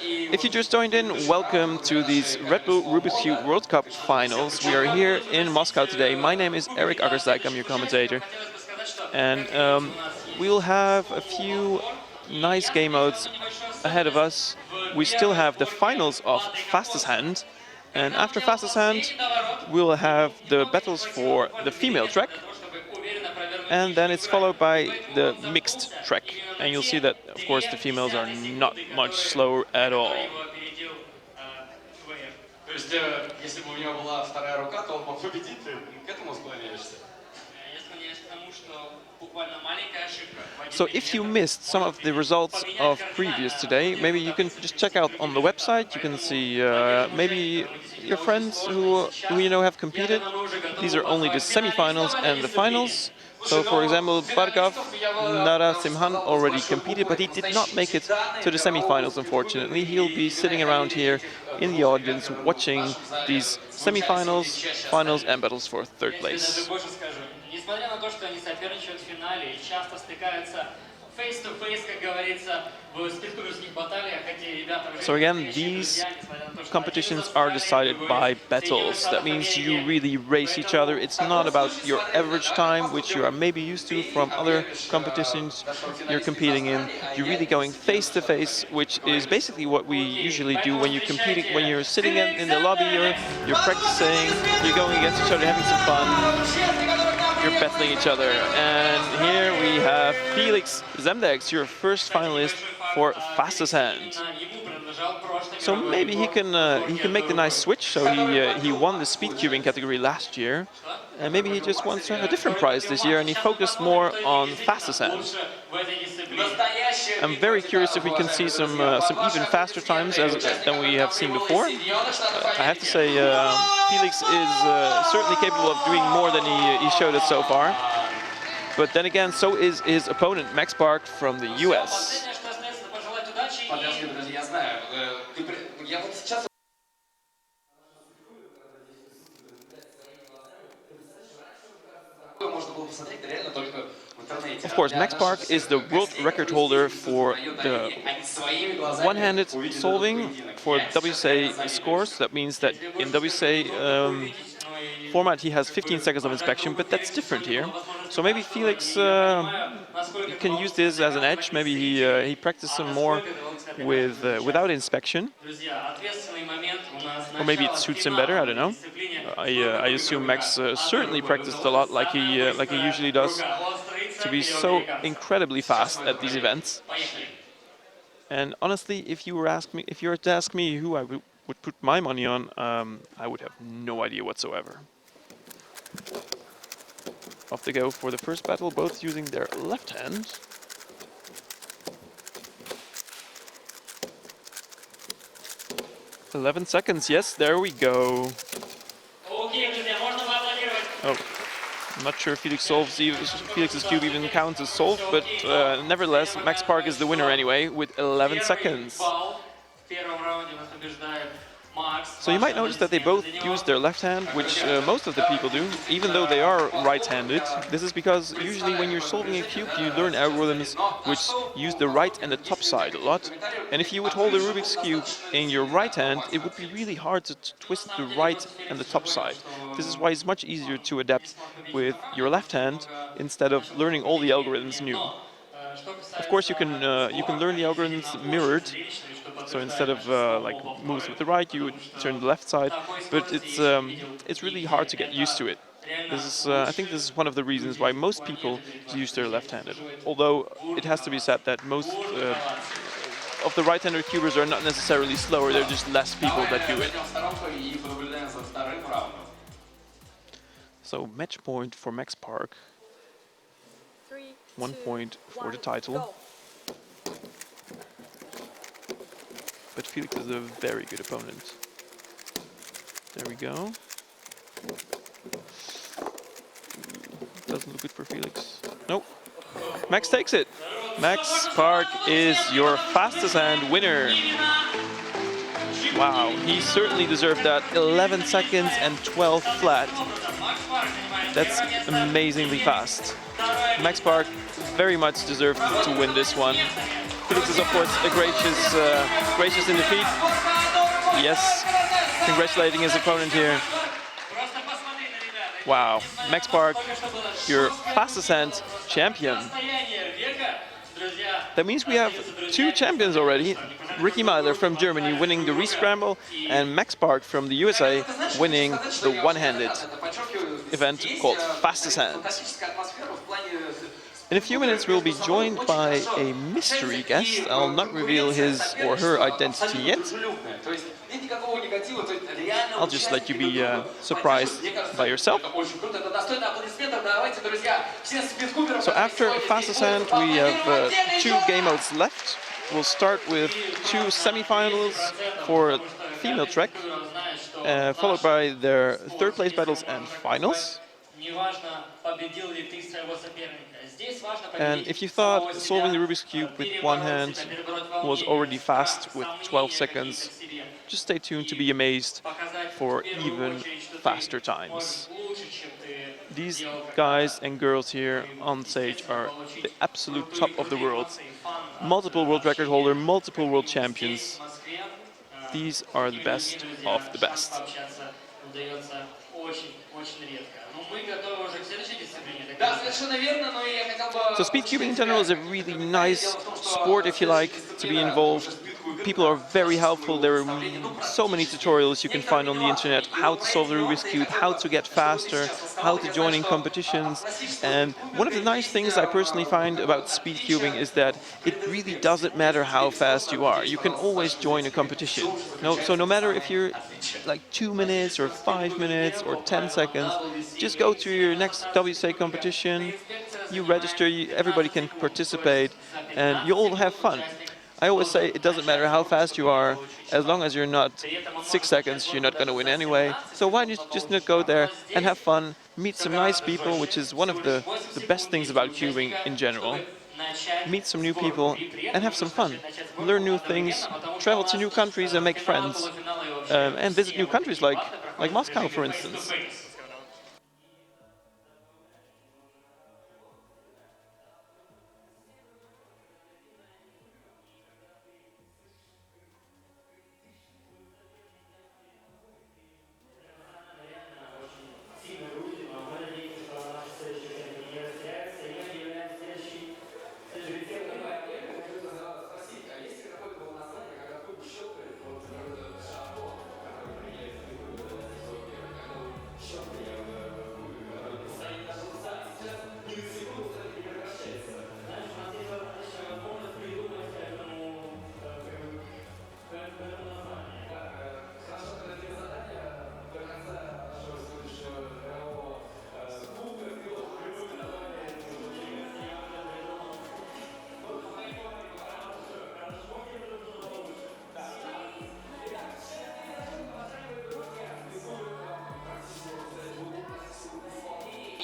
A: If you just joined in, welcome to these Red Bull Rubik's Cube World Cup finals. We are here in Moscow today. My name is Eric Aggersdijk, I'm your commentator. And we will have a few nice game modes ahead of us. We still have the finals of Fastest Hand. And after Fastest Hand, we will have the battles for the female track. And then it's followed by the mixed track. And you'll see that, of course, the females are not much slower at all. So if you missed some of the results of previous today, maybe you can just check out on the website. You can see maybe your friends who you know have competed. These are only the semi-finals and the finals. So, for example, Barkov Narasimhan already competed, but he did not make it to the semi-finals, unfortunately. He'll be sitting around here in the audience watching these semi-finals, finals, and battles for third place. So again, these competitions are decided by battles. That means you really race each other. It's not about your average time, which you are maybe used to from other competitions you're competing in. You're really going face to face, which is basically what we usually do when you're competing, when you're sitting in the lobby, you're practicing, you're going against each other, having some fun. You're battling each other. And here we have Felix Zemdex, your first finalist for Fastest Hand. So maybe he can make the nice switch. So he won the speed cubing category last year, and maybe he just wants to have a different prize this year, and he focused more on Fastest Hand. I'm very curious if we can see some even faster times than we have seen before. I have to say, Felix is certainly capable of doing more than he showed us so far. But then again, so is his opponent, Max Park from the US. Of course, Max Park is the world record holder for the one-handed solving for WSA scores. That means that in WSA format he has 15 seconds of inspection, but that's different here. So maybe Felix can use this as an edge. Maybe he practiced some more without inspection, or maybe it suits him better. I don't know. I assume Max certainly practiced a lot, like he usually does, to be so incredibly fast at these events. And honestly, if you were to ask me who I would put my money on, I would have no idea whatsoever. Off they go for the first battle, both using their left hand. "11 seconds, yes, there we go." Oh, I'm not sure if Felix's cube even counts as solved, but nevertheless, Max Park is the winner anyway with 11 seconds. So you might notice that they both use their left hand, which most of the people do, even though they are right-handed. This is because usually when you're solving a cube, you learn algorithms which use the right and the top side a lot. And if you would hold a Rubik's Cube in your right hand, it would be really hard to twist the right and the top side. This is why it's much easier to adapt with your left hand instead of learning all the algorithms new. Of course, you can learn the algorithms mirrored. So instead of like moves with the right, you would turn the left side. But it's really hard to get used to it. This is I think this is one of the reasons why most people use their left-handed. Although it has to be said that most of the right-handed cubers are not necessarily slower. They're just less people that do it. So match point for Max Park.
G: 3,
A: 1
G: 2,
A: point for the
G: 1,
A: title.
G: go.
A: But Felix is a very good opponent. There we go. Doesn't look good for Felix. Nope. Max takes it. Max Park is your fastest hand winner. Wow, he certainly deserved that. 11 seconds and 12 flat. That's amazingly fast. Max Park very much deserved to win this one. Felix is of course a gracious in defeat. Yes, congratulating his opponent here. Wow, Max Park, your fastest hand champion. That means we have 2 champions already. Ricky Myler from Germany winning the re-scramble, and Max Park from the USA winning the one-handed event called Fastest Hand. In a few minutes we'll be joined by a mystery guest. I'll not reveal his or her identity yet. I'll just let you be surprised by yourself. So after Fastest Hand we have 2 game modes left. We'll start with 2 semi-finals for female track, followed by their third place battles and finals. And if you thought solving the Rubik's Cube with one hand was already fast with 12 seconds, just stay tuned to be amazed for even faster times. These guys and girls here on stage are the absolute top of the world. Multiple world record holder, multiple world champions. These are the best of the best. So speed cubing in general is a really nice sport if you like to be involved. People are very helpful. There are so many tutorials you can find on the internet, how to solve the Rubik's Cube, how to get faster, how to join in competitions. And one of the nice things I personally find about speed cubing is that it really doesn't matter how fast you are. You can always join a competition. So no matter if you're like 2 minutes or 5 minutes or 10 seconds, just go to your next WSA competition, you register, everybody can participate, and you all have fun. I always say it doesn't matter how fast you are, as long as you're not 6 seconds, you're not going to win anyway. So why don't you just not go there and have fun, meet some nice people, which is one of the best things about cubing in general. Meet some new people and have some fun. Learn new things, travel to new countries and make friends. And visit new countries like Moscow, for instance.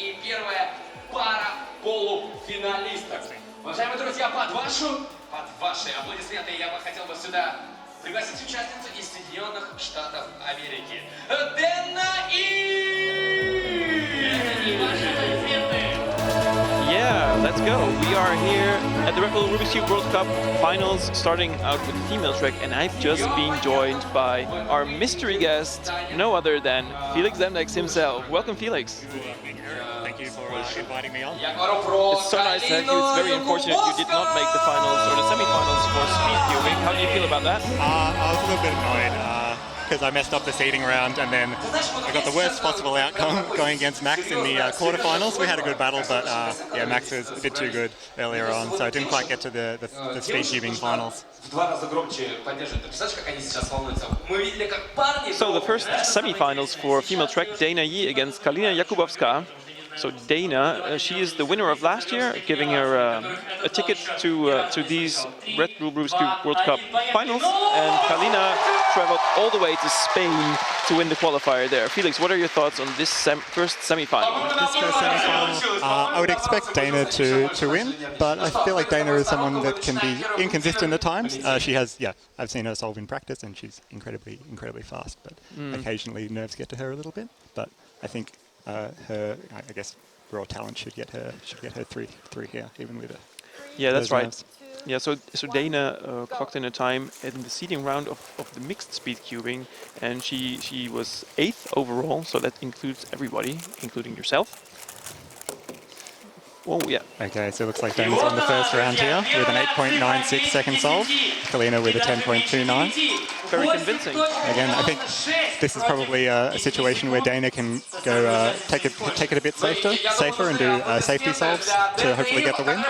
D: И первая пара полуфиналистов. Уважаемые друзья, под ваши аплодисменты я бы хотел сюда пригласить участницу из Соединенных Штатов Америки. Дэнна
A: Yeah, let's go. We are here at the Red Bull Rubik's Cube World Cup finals, starting out with the female track, and I've just been joined by our mystery guest, no other than Felix Zemdex himself. Welcome, Felix.
H: Thank you for inviting me on.
A: It's so nice to have you. It's very unfortunate you did not make the finals or the semi-finals for speed cubing. How do you feel about that?
H: I was a little bit annoyed because I messed up the seeding round and then I got the worst possible outcome going against Max in the quarterfinals. We had a good battle, but yeah, Max was a bit too good earlier on, so I didn't quite get to the speed cubing finals.
A: So the first semi-finals for female track, Dana Yi against Kalina Jakubowska. So Dana, she is the winner of last year, giving her a ticket to these Red Bull Rubik's Cube World Cup finals. And Kalina traveled all the way to Spain to win the qualifier there. Felix, what are your thoughts on this first semi-final?
H: This first semi-final, I would expect Dana to win, but I feel like Dana is someone that can be inconsistent at times. She has, yeah, I've seen her solve in practice, and she's incredibly fast. But occasionally nerves get to her a little bit. But I think her, I guess, raw talent should get her three here, even with her.
A: Yeah, that's right.
H: Nerves.
A: Yeah, so Dana clocked in a time in the seeding round of the mixed speed cubing, and she was 8th overall, so that includes everybody, including yourself. Oh, yeah.
H: Okay, so it looks like Dana's won the first round here with an 8.96 second solve. Kalina with a 10.29.
A: Very convincing.
H: Again, I think this is probably a situation where Dana can go take it a bit safer and do safety solves to hopefully get the win.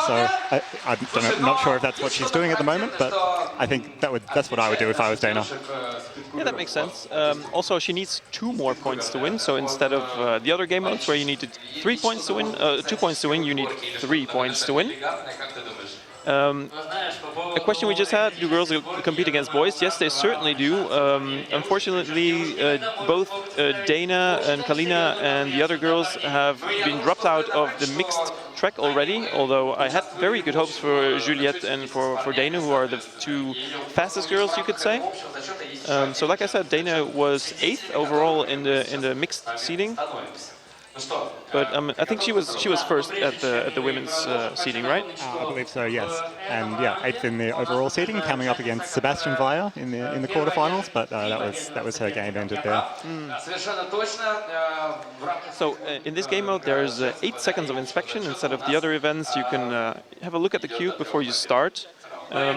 H: So I'm not sure if that's what she's doing at the moment, but I think that's what I would do if I was Dana.
A: Yeah, that makes sense. Also, she needs 2 more points to win. So instead of the other game modes where you needed 3 points to win, 2 points to win, you need 3 points to win. A question we just had, do girls compete against boys? Yes, they certainly do. Unfortunately, both Dana and Kalina and the other girls have been dropped out of the mixed track already, although I had very good hopes for Juliette and for Dana, who are the 2 fastest girls, you could say. So like I said, Dana was 8th overall in the mixed seeding. But I think she was first at the women's seeding, right?
H: I believe so, yes. And yeah, 8th in the overall seeding, coming up against Sebastian Weyer in the quarterfinals. But that was her game ended there.
A: So in this game mode, there's 8 seconds of inspection instead of the other events. You can have a look at the cube before you start.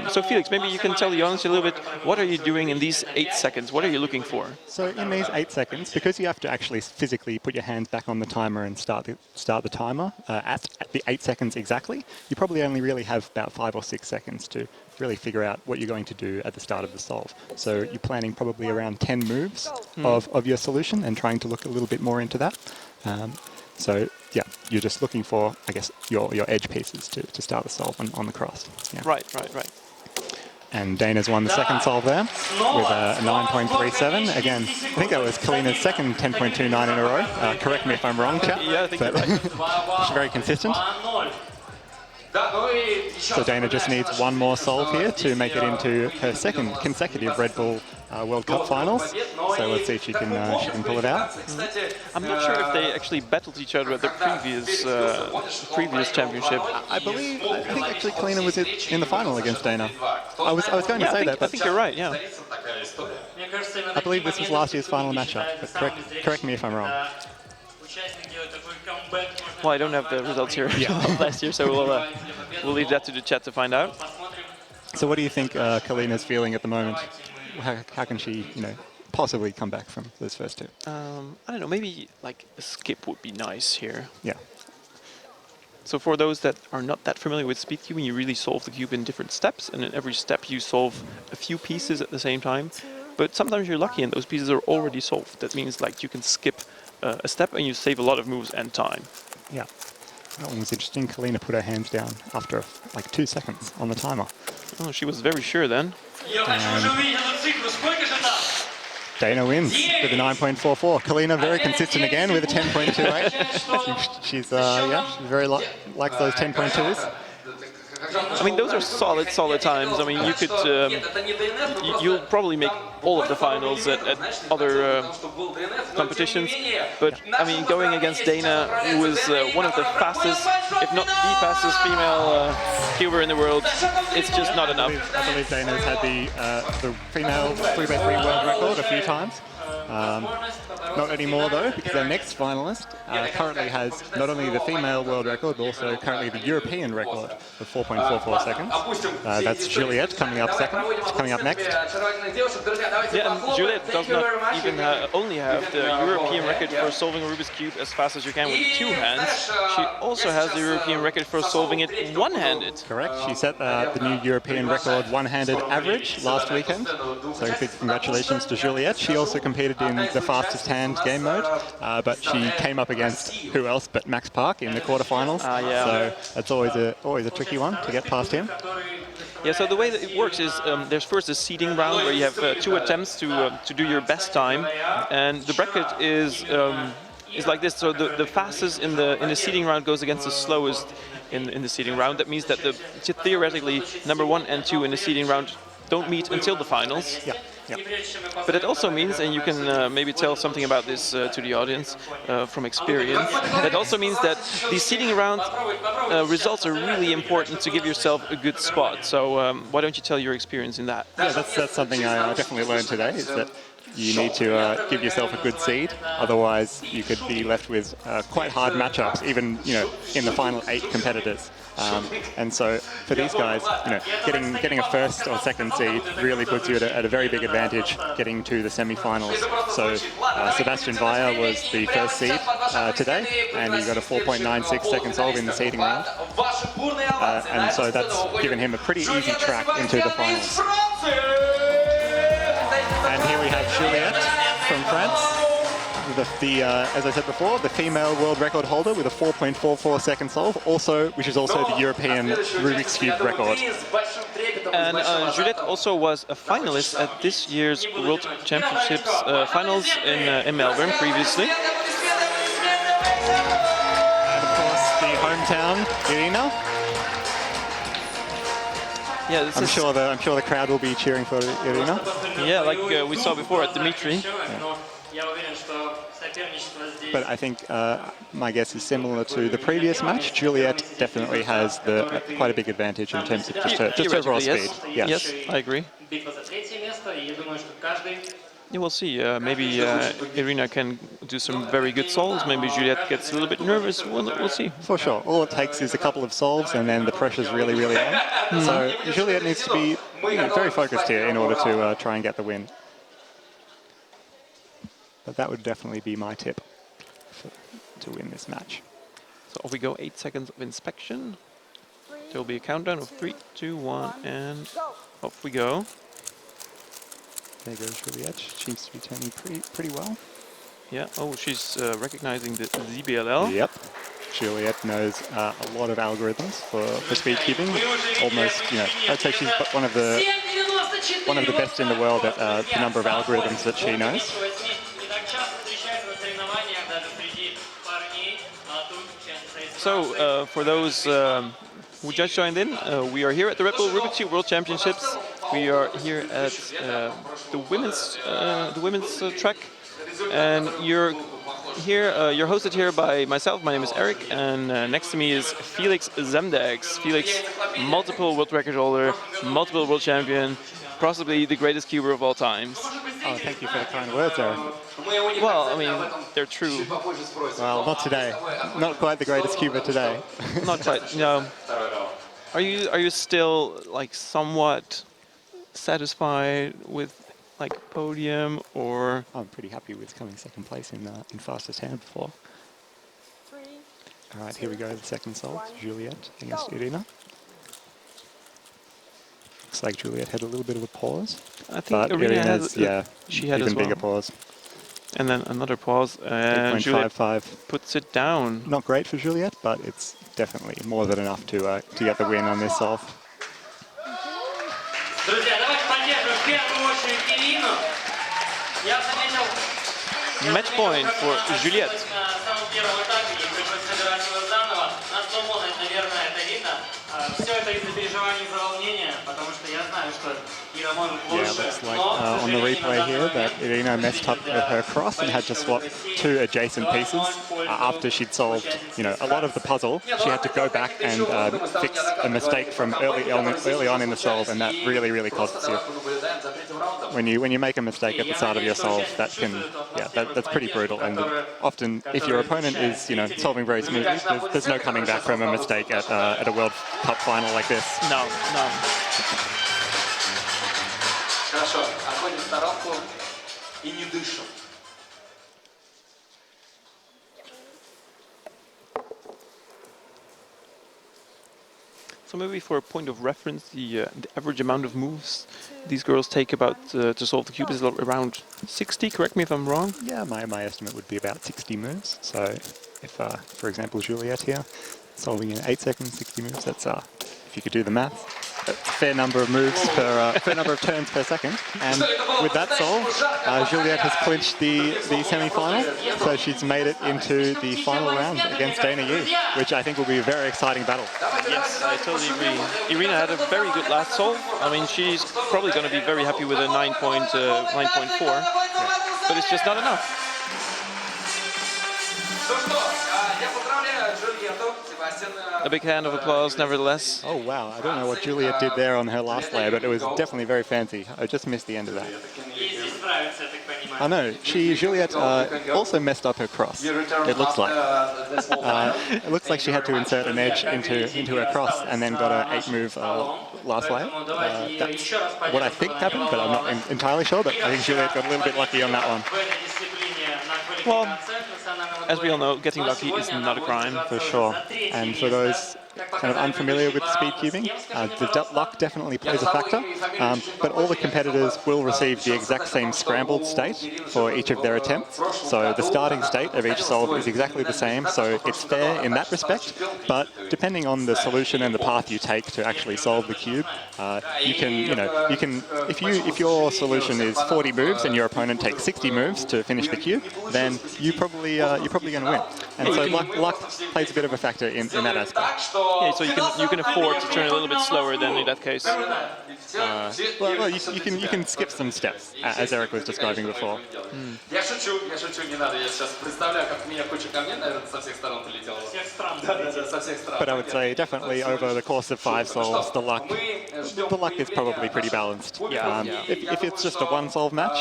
A: So Felix, maybe you can tell the audience a little bit, what are you doing in these 8 seconds? What are you looking for?
H: So in these 8 seconds, because you have to actually physically put your hands back on the timer and start the timer at the 8 seconds exactly, you probably only really have about 5 or 6 seconds to really figure out what you're going to do at the start of the solve. So you're planning probably around 10 moves of your solution and trying to look a little bit more into that. So yeah, you're just looking for, I guess, your edge pieces to start the solve on the cross. Yeah.
A: Right.
H: And Dana's won the second solve there with a 9.37. Again, I think that was Kalina's second 10.29 in a row. Correct me if I'm wrong, chat.
A: Yeah, I think you're right.
H: She's very consistent. So Dana just needs 1 more solve here to make it into her second consecutive Red Bull World Cup finals. So let's see if she can pull it out.
A: I'm not sure if they actually battled each other at the previous championship.
H: I think actually Kalina was in the final against Dana. I was going to say that, but
A: I think you're right. Yeah.
H: I believe this was last year's final matchup. But correct me if I'm wrong.
A: Well, I don't have the results here of last year, so we'll leave that to the chat to find out.
H: So what do you think Kalina's feeling at the moment? How can she, possibly come back from those first 2?
A: I don't know, maybe like a skip would be nice here.
H: Yeah.
A: So for those that are not that familiar with speed cubing, you really solve the cube in different steps, and in every step you solve a few pieces at the same time. But sometimes you're lucky and those pieces are already solved. That means like you can skip a step and you save a lot of moves and time.
H: Yeah. That one was interesting. Kalina put her hands down after like 2 seconds on the timer.
A: Oh, she was very sure then.
H: Dana wins with a 9.44. Kalina very consistent again with a 10.28. She's very likes those 10.2s.
A: I mean, those are solid times. I mean, you could, you'll probably make all of the finals at other competitions. But I mean, going against Dana, who is one of the fastest, if not the fastest female cuber in the world, it's just not enough.
H: I believe Dana's had the female 3x3 world record a few times. Not anymore though, because our next finalist currently has not only the female world record, but also currently the European record of 4.44 seconds. That's Juliet coming up next.
A: Yeah, and Juliet does not even only have the European record for solving a Rubik's Cube as fast as you can with 2 hands. She also has the European record for solving it one-handed.
H: Correct. She set the new European record one-handed average last weekend. So big congratulations to Juliet. She also competed in the fastest hand game mode, but she came up against who else but Max Park in the quarterfinals.
A: Yeah.
H: So that's always a tricky one to get past him.
A: Yeah, so the way that it works is there's first a seeding round where you have 2 attempts to do your best time, and the bracket is like this. So the fastest in the seeding round goes against the slowest in the seeding round. That means that theoretically number 1 and 2 in the seeding round don't meet until the finals.
H: Yeah. Yep.
A: But it also means, and you can maybe tell something about this to the audience from experience, that also means that these seeding round results are really important to give yourself a good spot. So why don't you tell your experience in that?
H: Yeah, that's something I definitely learned today, is that you need to give yourself a good seed. Otherwise, you could be left with quite hard matchups, even in the final 8 competitors. And so for these guys, getting a first or second seed really puts you at a very big advantage getting to the semi-finals. So Sebastian Weyer was the first seed today, and he got a 4.96 second solve in the seeding round. And so that's given him a pretty easy track into the finals. And here we have Juliette from France. As I said before, the female world record holder with a 4.44 second solve, which is also the European Rubik's Cube record.
A: And Juliette also was a finalist at this year's World Championships finals in Melbourne previously.
H: And of course, the hometown, Irina.
A: Yeah,
H: I'm sure the crowd will be cheering for Irina.
A: Yeah, like we saw before at Dimitri.
H: Yeah. But I think my guess is similar to the previous match. Juliette definitely has quite a big advantage in terms of just overall speed.
A: Yes, I agree. Yeah, we'll see. Maybe Irina can do some very good solves. Maybe Juliette gets a little bit nervous. We'll see.
H: For sure. All it takes is a couple of solves, and then the pressure's really, really on. So Juliette needs to be very focused here in order to try and get the win. But that would definitely be my tip to win this match.
A: So off we go, 8 seconds of inspection. There will be a countdown of 3, 2, 1, and off we go.
H: There goes Juliette. She seems to be turning pretty well.
A: Yeah, oh, she's recognizing the ZBLL.
H: Yep. Juliette knows a lot of algorithms for speed cubing. Almost, I'd say she's one of the best in the world at the number of algorithms that she knows.
A: So, for those who just joined in, we are here at the Red Bull Rubik's Cube World Championships. We are here at the women's track, and you're hosted here by myself. My name is Eric, and next to me is Felix Zemdegs. Felix, multiple world record holder, multiple world champion, possibly the greatest cuber of all times.
H: Oh, thank you for the kind words, Eric.
A: Well, I mean, they're true.
H: Well, not today. Not quite the greatest cuber today.
A: Not quite. No. Are you still like somewhat satisfied with like podium, or?
H: I'm pretty happy with coming second place in fastest hand before.
G: 3.
H: All right, here we go. The second solve, Juliette against Irina. Looks like Juliette had a little bit of a pause.
A: I think Irina has, she had
H: even
A: as well.
H: bigger pause.
A: And then another pause, and Juliette puts it down.
H: Not great for Juliette, but it's definitely more than enough to get the win on this solve.
A: Match point for Juliette.
H: Yeah, looks like on the replay here that Irina messed up with her cross and had to swap 2 adjacent pieces after she'd solved, a lot of the puzzle. She had to go back and fix a mistake from early on in the solve, and that really, really costs you. when you make a mistake at the start of your solve, that can that's pretty brutal. And often, if your opponent is solving very smoothly, there's no coming back from a mistake at a World Cup final like this.
A: No, no.
D: Хорошо, отходим в сторонку и не дышим.
A: So maybe for a point of reference, the average amount of moves these girls take about to solve the cube is around 60. Correct me if I'm wrong.
H: Yeah, my estimate would be about 60 moves. So if, for example, Juliet here, solving in 8 seconds, 60 moves, that's, if you could do the math, a fair number of moves per, fair number of turns per second. And with that solve, Juliet has clinched the semi-final. So she's made it into the final round against Dana Yu, which I think will be a very exciting battle.
A: Yes, I totally agree. Irina had a very good last solve. I mean, she's probably going to be very happy with a 9.4, but it's just not enough. A big hand of applause, nevertheless.
H: Oh wow, I don't know what Juliet did there on her last layer, but it was definitely very fancy. I just missed the end of that. I know, Juliet also messed up her cross, it looks like. It looks like she had to insert an edge into her cross and then got an 8-move last layer. That's what I think happened, but I'm not entirely sure, but I think Juliet got a little bit lucky on that one.
A: Well, as we all know, getting lucky is not a crime.
H: For sure. And for those kind of unfamiliar with speed cubing, the luck definitely plays a factor, but all the competitors will receive the exact same scrambled state for each of their attempts. So the starting state of each solve is exactly the same, so it's fair in that respect, but depending on the solution and the path you take to actually solve the cube, you can, if your solution is 40 moves and your opponent takes 60 moves to finish the cube, then you're probably going to win. And so luck plays a bit of a factor in that aspect.
A: Yeah, so you can afford to turn a little bit slower than in that case.
H: Well, you can skip some steps, as Eric was describing before.
D: Я шучу, не надо. Я сейчас представляю, как меня куча камней, наверное, со всех сторон полетела. Со всех сторон.
H: But I would say definitely over the course of 5 solves, the luck is probably pretty balanced. If it's just a 1-solve match,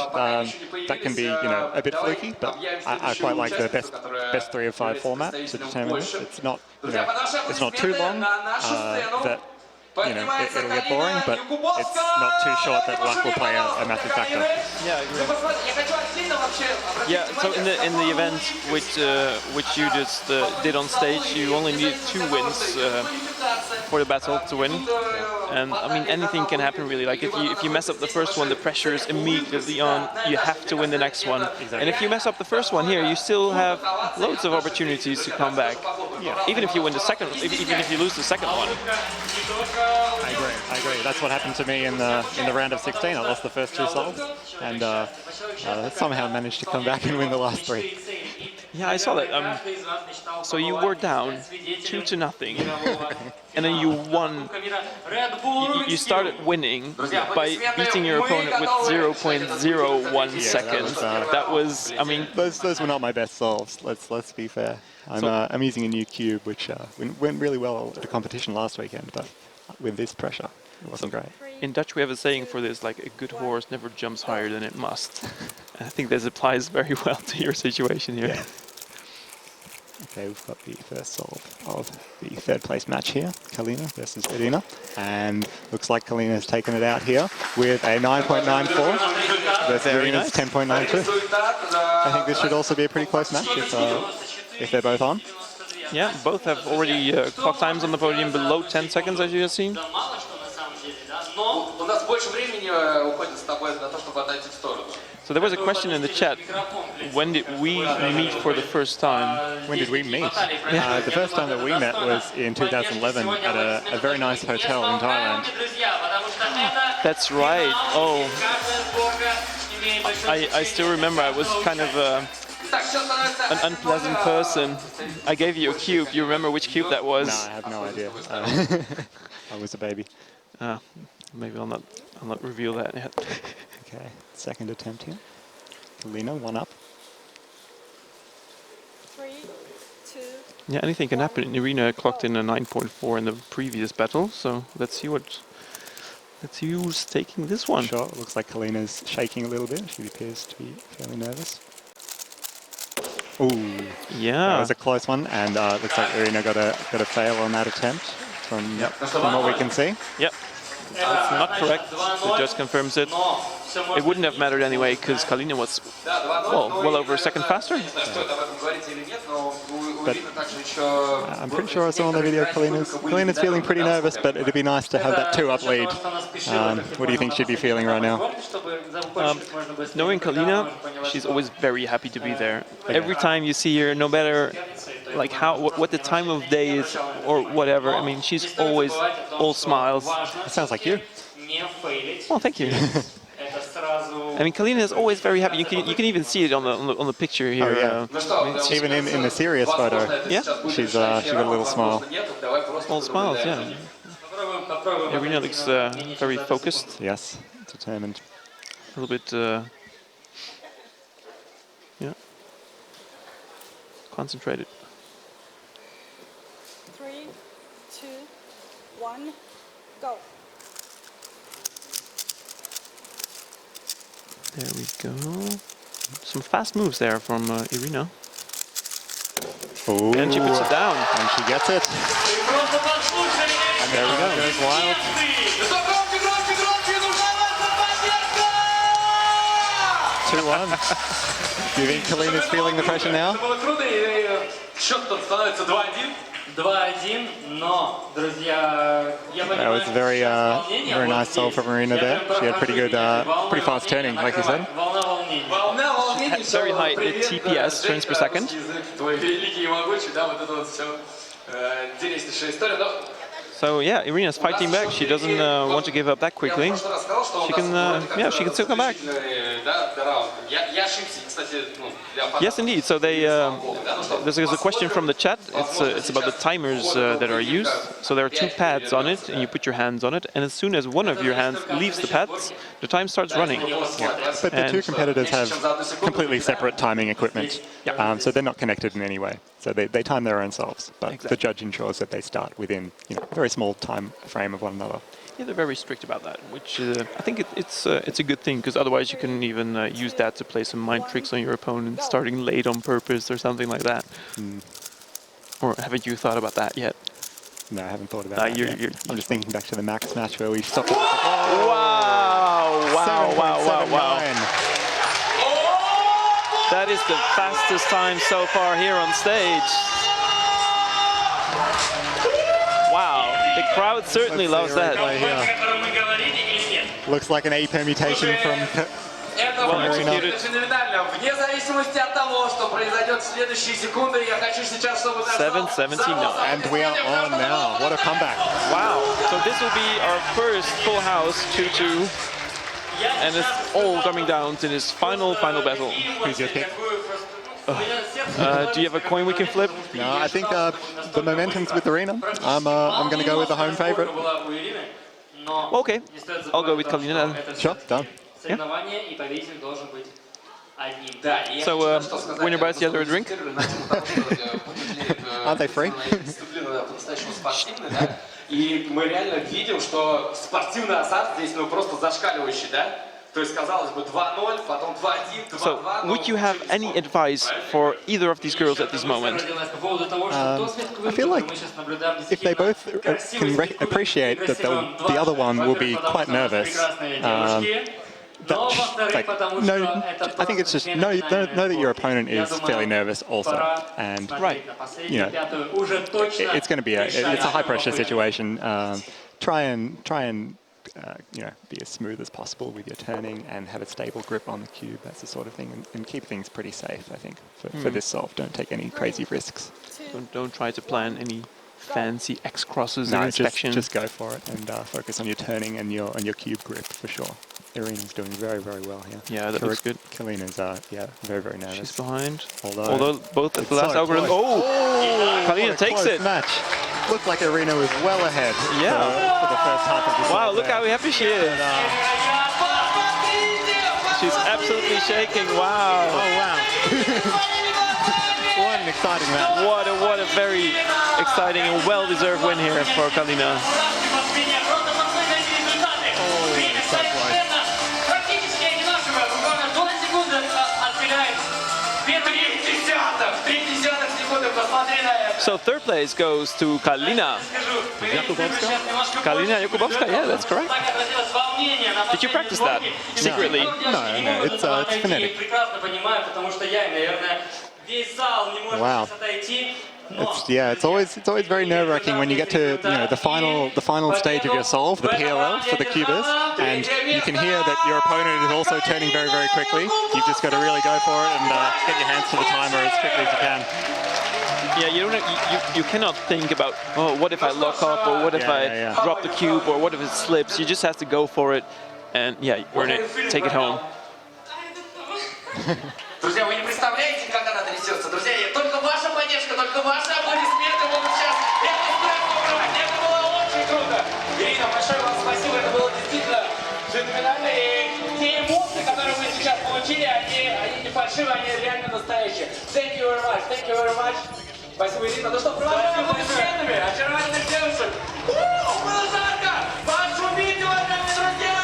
H: that can be a bit fluky, but I quite like the best 3 of 5 format to determine this. It's not it's not too long that it'll get boring, but it's not too short that luck will play a massive factor.
A: Yeah, I agree. Yeah, so in the event which you just did on stage, you only needed 2 wins for the battle to win. And I mean, anything can happen really. Like if you mess up the first one, the pressure is immediately on. You have to win the next one. Exactly. And if you mess up the first one here, you still have loads of opportunities to come back. Yeah. Even if you win the second, even if you lose the second one.
H: I agree. That's what happened to me in the round of 16. I lost the first 2 solves, and somehow managed to come back and win the last 3.
A: Yeah, I saw that. So you were down 2-0, and then you won. You started winning by beating your opponent with 0.01 seconds. That was, I mean,
H: those were not my best solves. Let's be fair. I'm using a new cube, which went really well at the competition last weekend, but with this pressure, it wasn't great.
A: In Dutch, we have a saying for this, like a good horse never jumps higher than it must. I think this applies very well to your situation here.
H: Yeah. Okay, we've got the first solve of the 3rd place match here, Kalina versus Irina, and looks like Kalina has taken it out here with a 9.94 versus Irina's 10.92. I think this should also be a pretty close match if they're both on.
A: Yeah, both have already clock times on the podium below 10 seconds, as you have seen. So there was a question in the chat, when did we meet for the first time?
H: When did we meet? The first time that we met was in 2011 at a very nice hotel in Thailand.
A: That's right. Oh, I still remember I was kind of an unpleasant person. I gave you a cube. You remember which cube that was?
H: No, I have no idea. I was a baby.
A: Maybe I'll not reveal that yet.
H: Okay, second attempt here. Kalina, 1 up.
G: 3, 2.
A: Yeah, anything can happen. Irina clocked in a 9.4 in the previous battle, so let's see what Let's see who's taking this one.
H: Sure, it looks like Kalina's shaking a little bit. She appears to be fairly nervous. Ooh, that
A: Yeah.
H: was a close one, and looks like Irina got a fail on that attempt from what we can see.
A: Yep. That's not correct. The judge confirms it. It wouldn't have mattered anyway because Kalina was well over a second faster.
H: But I'm pretty sure I saw on the video Kalina's feeling pretty nervous, but it'd be nice to have that 2-up lead. What do you think she'd be feeling right now?
A: Knowing Kalina, she's always very happy to be there. Every time you see her, no matter like what the time of day is or whatever, I mean, she's always all smiles.
H: It sounds like you.
A: Oh, thank you. I mean, Kalina is always very happy. You can even see it on the picture here.
H: Oh, yeah. Even in the serious photo,
A: Yeah,
H: she's got a little smile.
A: all smiles. Yeah. Irina looks very focused.
H: Yes, determined.
A: A little bit, yeah, concentrated.
G: 3, 2, 1, go.
A: There we go. Some fast moves there from Irina.
H: Ooh,
A: And she puts it down.
H: and she gets it.
A: And there we go.
H: Goes wild. 2-1. Do you think Kalina's feeling the pressure now?
D: Счет-то становится 2-1.
B: 2-1, но, друзья, я
H: That
B: понимаю,
H: was very nice solve from Irina there. She had pretty fast turning, like you said.
B: волна волнений.
D: Волна волнений.
A: Very high TPS, turns per second.
D: Твой великий и могучий, да, вот это вот все интереснейшая история. Но
A: So yeah, Irina's fighting back. She doesn't want to give up that quickly. She can, yeah, she can still come back. Yes, indeed. So they, there's a question from the chat. It's about the timers that are used. So there are 2 pads on it, and you put your hands on it. And as soon as one of your hands leaves the pads, the time starts running.
H: But the 2 competitors have completely separate timing equipment, so they're not connected in any way. So they time their own selves, but the judge ensures that they start within a very small time frame of one another.
A: Yeah, they're very strict about that, which I think it's a good thing, because otherwise you can even use that to play some mind tricks on your opponent, starting late on purpose or something like that. Or haven't you thought about that yet?
H: No, I haven't thought about that yet. I'm just thinking back to the Max match where we stopped it.
A: Wow! Wow! Wow! Wow! Wow!
H: 7.79.
A: That is the fastest time so far here on stage. Wow, the crowd certainly loves that.
H: Right here. Looks like an A permutation from
A: Well executed.
D: феноменально. Вне зависимости от того, что произойдет в следующие секунды, я хочу сейчас, чтобы наш
A: 7:79.
H: And we are on now. What a comeback.
A: Wow, so this will be our first full house 2-2. And it's all coming down to this final battle.
H: Who's your pick?
A: Do you have a coin we can flip?
H: No, I think the momentum's with Irina. I'm going to go with the home favorite.
A: Okay, I'll go with Kalina then.
H: Sure, done.
B: Соревнование и победитель должен быть одним.
A: So, winner buys the other a drink?
H: Aren't they free?
D: И мы реально видим, что спортивный азарт здесь просто зашкаливающий, да? То есть, казалось бы, 2-0, потом 2-1, 2-2.
A: So, would you have any advice for either of these girls at this moment?
H: I feel like if they both can appreciate that the other one will be quite nervous, I think it's just know that your opponent is fairly nervous also, and it's going to be it's a high pressure situation. Try and be as smooth as possible with your turning and have a stable grip on the cube. That's the sort of thing, and keep things pretty safe. I think for this solve, don't take any crazy risks.
A: Don't try to plan any fancy X crosses
H: No,
A: and inspection.
H: just go for it and focus on your turning and your cube grip for sure. Irina's doing very, very well here.
A: Yeah, that looks good.
H: Kalina's very, very nervous.
A: She's behind.
H: Although
A: both at the last algorithm.
H: Oh,
A: Kalina takes it.
H: Match. Looks like Irina was well ahead.
A: Yeah.
H: For the first half of the
A: Wow,
H: set
A: look
H: there.
A: how happy she is. She's absolutely shaking. Wow.
H: Oh wow. What an exciting match.
A: What a very exciting and well-deserved win here for Kalina. So third place goes to Kalina. Kalina Jakubowska, yeah, that's correct. Did you practice that secretly?
H: No, it's phonetic. Wow. It's always very nerve-wracking when you get to the final stage of your solve, the PLL for the cubers, and you can hear that your opponent is also turning very, very quickly. You've just got to really go for it and get your hands to the timer as quickly as you can.
A: Yeah, you cannot think about, oh, what if I lock up, or what if I drop the cube, or what if it slips. You just have to go for it, and earn it, take it home.
D: Друзья, вы не представляете, как она трясется. Друзья, только ваша поддержка, только ваши аплодисменты могут сейчас эту стресс убрать. Это было очень круто. Ирина, большое вам спасибо. Это было действительно феноменально. И те эмоции, которые вы сейчас получили, они не фальшивые, они реально настоящие. Thank you very much. Thank you very much. Спасибо, Ирина. Ну что, продолжаем аплодисментами. Очаровательных девушек. Было жарко. Пошумите, уважаемые друзья.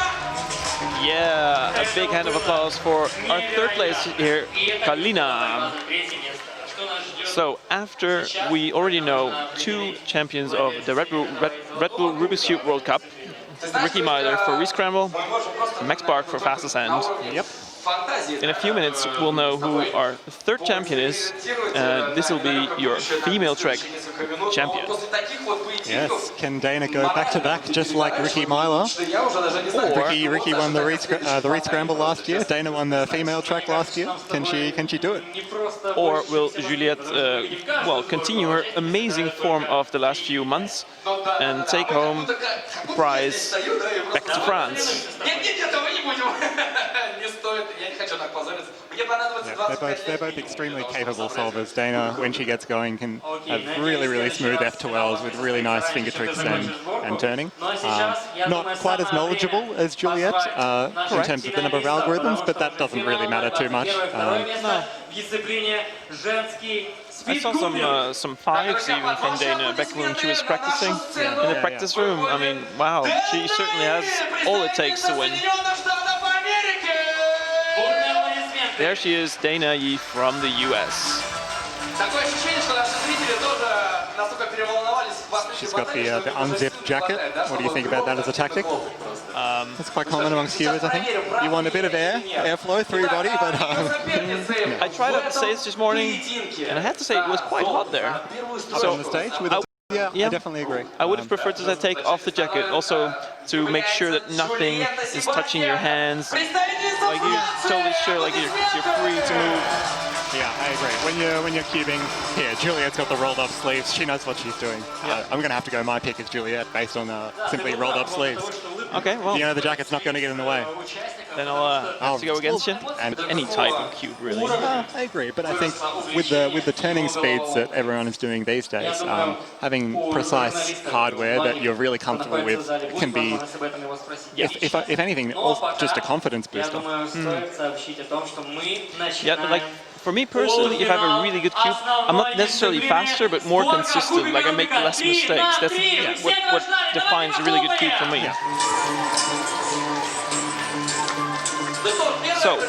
A: Yeah, a big hand of applause for our third place here, Kalina. So after we already know 2 champions of the Red Bull Rubik's Cube World Cup, Ricky Myler for Rescramble, Max Bark for Fastest Hand. Yep. In a few minutes, we'll know who our third champion is, and this will be your female track champion.
H: Yes, can Dana go back-to-back just like Ricky Myler? Ricky won the Rescramble last year, Dana won the female track last year. Can she do it?
A: Or will Juliette continue her amazing form of the last few months and take home a prize back to France?
H: They're both extremely capable solvers. Dana, when she gets going, can have really, really smooth F12s with really nice finger tricks and turning. Not quite as knowledgeable as Juliette in terms of the number of algorithms, but that doesn't really matter too much.
A: I saw some fives even from Dana back when she was practicing in the practice room. I mean, wow, she certainly has all it takes to win. There she is, Dana Yi from the US.
H: She's got the unzipped jacket. What do you think about that as a tactic? It's quite common amongst cubers, I think. You want a bit of airflow through your body, but
A: I tried out the stage this morning, and I have to say it was quite hot there.
H: So on the stage with I definitely agree.
A: I would have preferred to take off the jacket, also to make sure that nothing is touching your hands. Like you're totally sure, like you're free to move.
H: Yeah, I agree. When you're cubing, here, Juliette's got the rolled up sleeves. She knows what she's doing. I'm going to have to go my pick is Juliette based on simply rolled up sleeves.
A: Okay, well.
H: The jacket's not going to get in the way.
A: Then I'll have to go against you. And any type of cube, really.
H: I agree, but I think with the turning speeds that everyone is doing these days, having precise hardware that you're really comfortable with can be, if anything, just a confidence booster.
A: Yeah, like for me personally, if I have a really good cube, I'm not necessarily faster, but more consistent. Like I make less mistakes. That's what defines a really good cube for me. So,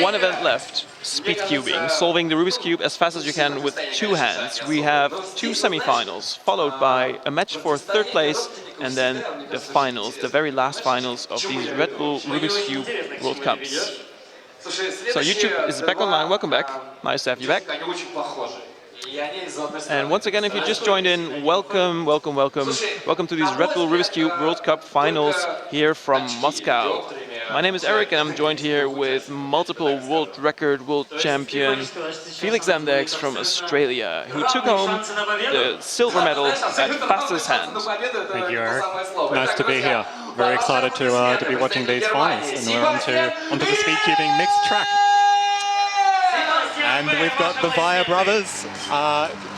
A: one event left, speed cubing, solving the Rubik's Cube as fast as you can with 2 hands. We have 2 semi-finals, followed by a match for third place, and then the finals, the very last finals of these Red Bull Rubik's Cube World Cups. So YouTube is back online, welcome back, nice to have you back. And once again, if you just joined in, welcome to these Red Bull Rubik's Cube World Cup finals here from Moscow. My name is Eric and I'm joined here with multiple world record world champion Felix Zamdex from Australia, who took home the silver medal at fastest hand.
H: Thank you, Eric. Nice to be here. Very excited to be watching these finals, and we're onto the speed cubing mixed track. And we've got the Via brothers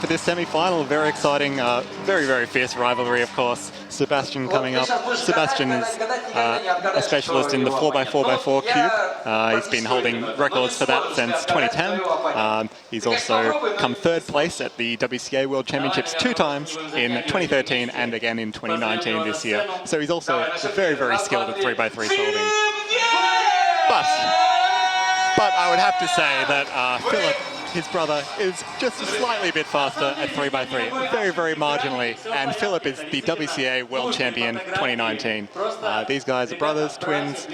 H: for this semi-final. Very exciting, very, very fierce rivalry, of course. Sebastian coming up. Sebastian is a specialist in the 4x4x4 cube. He's been holding records for that since 2010. He's also come third place at the WCA World Championships 2 times in 2013 and again in 2019 this year. So he's also very, very skilled at 3x3 solving. But I would have to say that Philip, his brother, is just a slightly bit faster at 3x3, very, very marginally. And Philip is the WCA World Champion 2019. These guys are brothers, twins,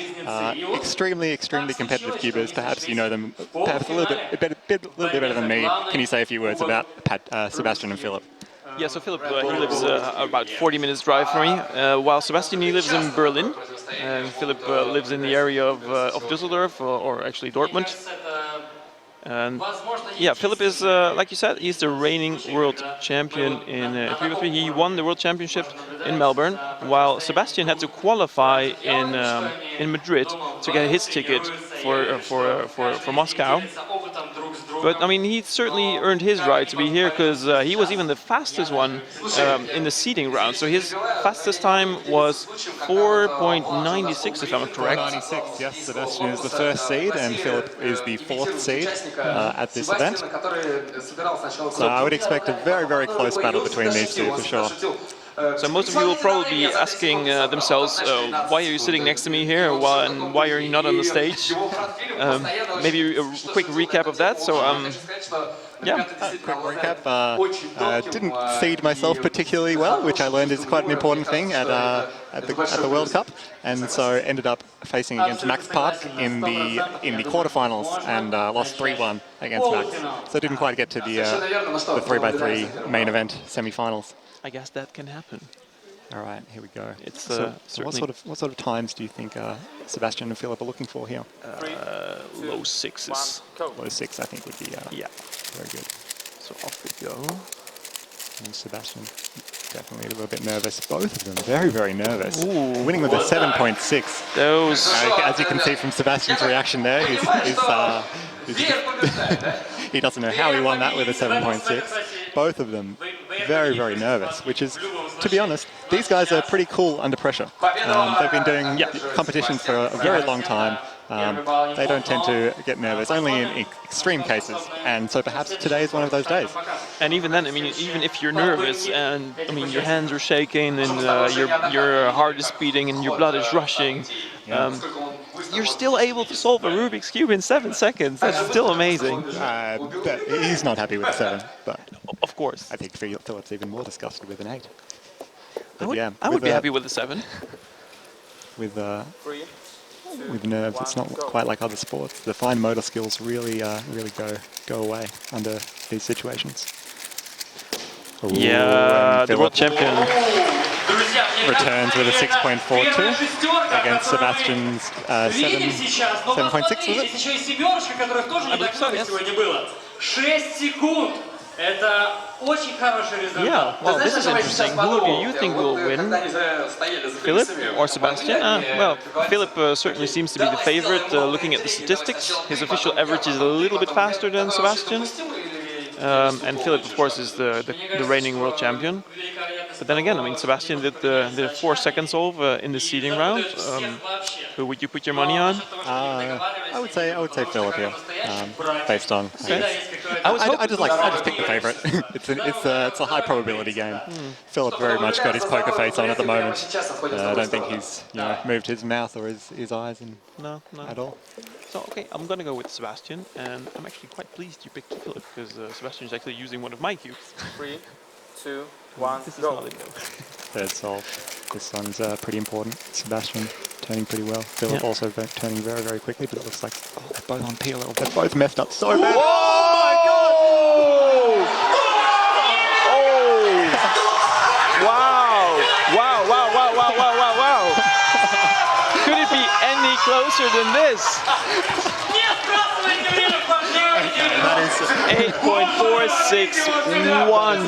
H: extremely, extremely competitive cubers. Perhaps you know them, perhaps a little bit better than me. Can you say a few words about Sebastian and Philip?
A: Yeah, so Philip, he lives about 40 minutes drive from me, while Sebastian, he lives in Berlin. And Philip lives in the area of Düsseldorf, or actually Dortmund. And yeah, Philip is, like you said, he's the reigning world champion in 3x3. He won the world championship in Melbourne, while Sebastian had to qualify in Madrid to get his ticket for Moscow. But I mean, he certainly earned his right to be here, because he was even the fastest one in the seeding round. So his fastest time was 4.96, if I'm correct.
H: 4.96, yes. Sebastian is the first seed, and Philip is the fourth seed at this event. So I would expect a very, very close battle between these two for sure.
A: So most of you will probably be asking themselves, why are you sitting next to me here, and why are you not on the stage? Maybe a quick recap of that. So yeah,
H: quick recap. Didn't seed myself particularly well, which I learned is quite an important thing at the World Cup, and so ended up facing against Max Park in the quarterfinals and lost 3-1 against Max. So didn't quite get to the 3x3 main event semi-finals.
A: I guess that can happen.
H: All right, here we go.
A: It's
H: so what sort of times do you think Sebastian and Philip are looking for here?
A: Low sixes.
H: Low six, I think, would be
A: yeah,
H: very good.
A: So off we go.
H: And Sebastian, definitely a little bit nervous. Both of them very, very nervous.
A: Ooh.
H: Winning with a 7.6.
A: Those.
H: As you can see from Sebastian's reaction there, he doesn't know how he won that with a 7.6. Both of them very, very nervous, which is, to be honest, these guys are pretty cool under pressure. They've been doing competitions for a very long time. They don't tend to get nervous, only in extreme cases, and so perhaps today is one of those days.
A: And even then, I mean, even if you're nervous and, I mean, your hands are shaking and your heart is beating and your blood is rushing, you're still able to solve a Rubik's Cube in 7 seconds. That's still amazing.
H: He's not happy with a 7, but
A: of course.
H: I think Philip's even more disgusted with an 8.
A: I would be happy with a 7.
H: With nerves, it's not quite like other sports. The fine motor skills really go away under these situations. Ooh,
A: yeah, the world champion
H: returns with a 6.42 against Sebastian's 7.6, was it?
A: I believe so, yes.
B: 6 секунд. Это очень хороший результат.
A: Yeah, well, this is interesting. Who do you think will win? Philip or Sebastian? Well, Philip certainly seems to be the favorite, looking at the statistics. His official average is a little bit faster than Sebastian. And Philip, of course, is the reigning world champion. But then again, I mean, Sebastian did the 4-second solve in the seeding round. Who would you put your money on?
H: I would say Philip here, based on.
A: Okay.
H: I just pick the favorite. it's a high probability game. Philip very much got his poker face on at the moment. I don't think he's moved his mouth or his eyes at all.
A: So okay, I'm gonna go with Sebastian, and I'm actually quite pleased you picked Philip, because Sebastian's actually using one of my cubes.
C: 3, 2, 1,
A: This is
C: go.
A: not a go.
H: Third solve. This one's pretty important. Sebastian turning pretty well. Philip also turning very, very quickly, but it looks like they're both on P level. They're both messed up so bad. Oh my god!
A: Oh! Wow! Wow! Wow! Wow! Wow! Wow! Wow! Wow! Could it be any closer than this?
H: That is
A: 8.461.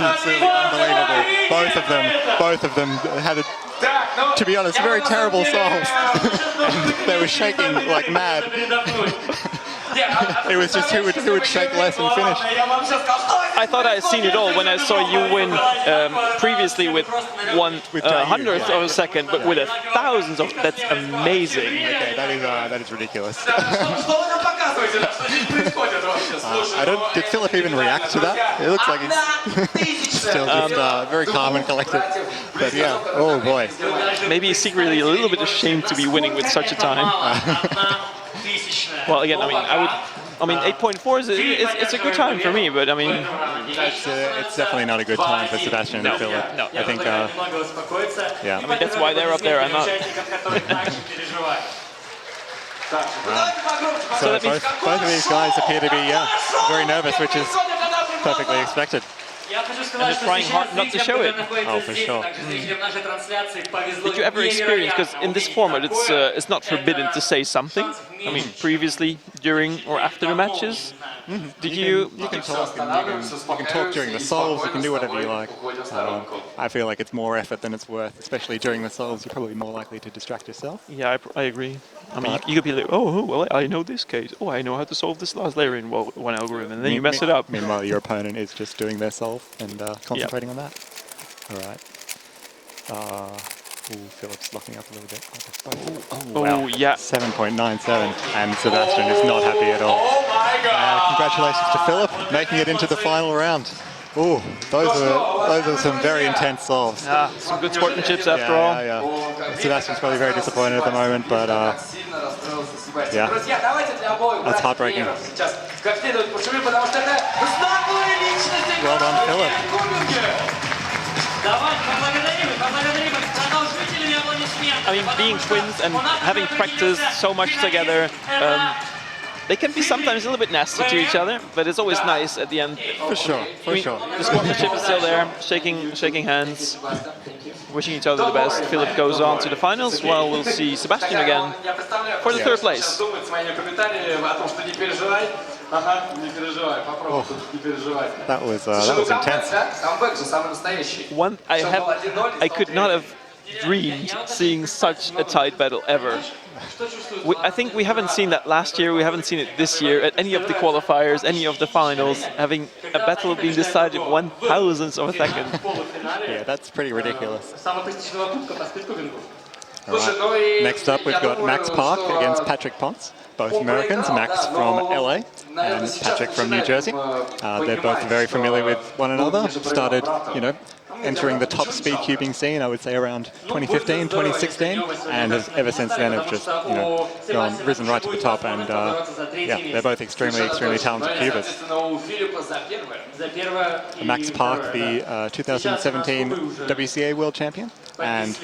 H: unbelievable. Both of them had, to be honest, very terrible solves. And they were shaking like mad. It was just who would shake less and finish.
A: I thought I had seen it all when I saw you win previously with 1/100th of a second, but with 1,000th of, that's amazing.
H: Okay, that is ridiculous. Did Philip even react to that? It looks like he's still just very calm and collected. But yeah, oh boy.
A: Maybe he's secretly a little bit ashamed to be winning with such a time. Well, again, I mean, 8.4 is it's a good time for me, but I mean,
H: It's definitely not a good time for Sebastian and Philip.
A: No.
H: I think, yeah.
A: I mean, that's why they're up there and not.
H: So both of these guys appear to be very nervous, which is perfectly expected.
A: And they're trying hard not to show it.
H: Oh, for sure.
A: Did you ever experience, because in this format it's not forbidden to say something? I mean, previously, during or after the matches? Did you
H: can talk and you can talk during the solves, you can do whatever you like. I feel like it's more effort than it's worth, especially during the solves. You're probably more likely to distract yourself.
A: Yeah, I agree. I mean, you could be like, oh, well, I know this case. Oh, I know how to solve this last layer in one algorithm, and then you mess it up.
H: Meanwhile, your opponent is just doing their solve and concentrating on that. All right. Philip's locking up a little bit.
A: Oh, yeah.
H: 7.97, and Sebastian is not happy at all.
D: Oh my God!
H: Congratulations to Philip, making it into the final round. Oh, those are some very intense solves.
A: Some good sportsmanships after all.
H: Yeah. Sebastian's probably very disappointed at the moment, but yeah, that's heartbreaking. Well done, Philip.
A: I mean, being twins and having practiced so much together, they can be sometimes a little bit nasty to each other, but it's always nice at the end.
H: For sure, for sure.
A: The sportsmanship is still there, shaking hands, wishing each other the best. Philip goes on to the finals, while we'll see Sebastian again for the third place.
H: That was intense.
A: I could not have dreamed seeing such a tight battle ever. I think we haven't seen that last year, we haven't seen it this year at any of the qualifiers, any of the finals, having a battle being decided 1/1000th of a second.
H: Yeah, that's pretty ridiculous. All right. Next up, we've got Max Park against Patrick Ponce, both Americans. Max from LA and Patrick from New Jersey. They're both very familiar with one another. Started, entering the top speed cubing scene, I would say around 2015, 2016, and ever since then have just, risen right to the top. And yeah, they're both extremely talented cubers. Max Park, the 2017 WCA World Champion, and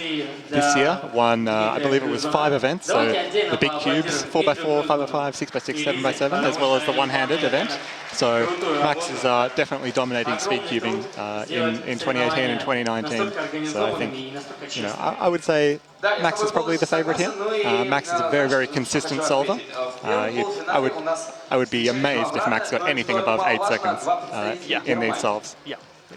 H: this year won, I believe it was 5 events, so the big cubes, 4x4, 5x5, 6x6, 7x7, as well as the one-handed event. So Max is definitely dominating speed cubing in 2018 and 2019. So I think, I would say Max is probably the favorite here. Max is a very, very consistent solver. I would be amazed if Max got anything above 8 seconds in these solves.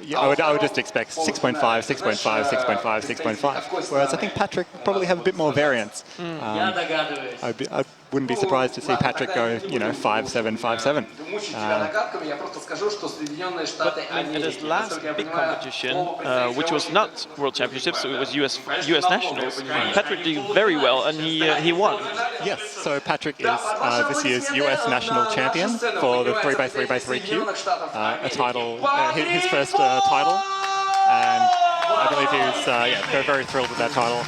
H: Yeah, I would just expect 6.5, 6.5, 6.5, 6.5. Whereas I think Patrick probably have a bit more variance. I wouldn't be surprised to see Patrick go, 5.7, 5.7.
A: But at his last big competition, which was not World Championships, so it was US Nationals, Patrick did very well and he won.
H: Yes, so Patrick is this year's US National Champion for the 3x3x3 cube, a title, his first title, and I believe he was very, very thrilled with that title.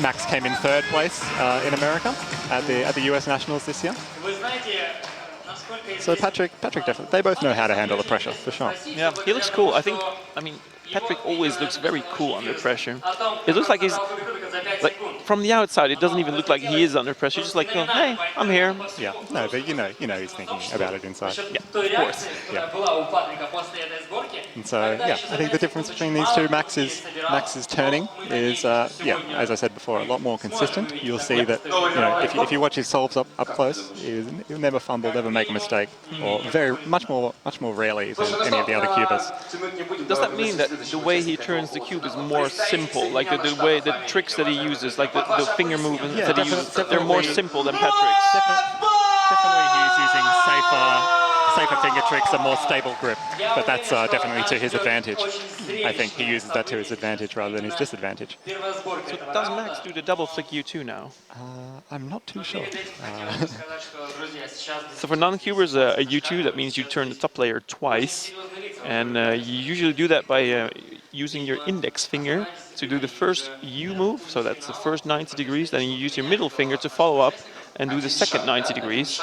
H: Max came in 3rd place in America at the US Nationals this year. So Patrick definitely, they both know how to handle the pressure, for sure.
A: Yeah, he looks cool. I mean, Patrick always looks very cool under pressure. It looks like he's, from the outside, it doesn't even look like he is under pressure. He's just like, oh, hey, I'm here.
H: Yeah, no, but you know he's thinking about it inside.
A: Yeah, of course.
H: Yeah. And so, yeah, I think the difference between these two, Max's turning is, as I said before, a lot more consistent. You'll see that, if you watch his solves up close, he'll never fumble, never make a mistake, or much more rarely than any of the other cubers.
A: Does that mean that the way he turns the cube is more simple? Like the tricks that he uses, like the finger movements that he uses, they're more simple than Patrick's?
H: Definitely he's using safer finger tricks, a more stable grip, but that's definitely to his advantage. I think he uses that to his advantage rather than his disadvantage.
A: So does Max do the double flick U2 now?
H: I'm not too sure.
A: So for non-cubers, a U2, that means you turn the top layer twice, and you usually do that by using your index finger to do the first U move, so that's the first 90 degrees, then you use your middle finger to follow up, and do the second 90 degrees.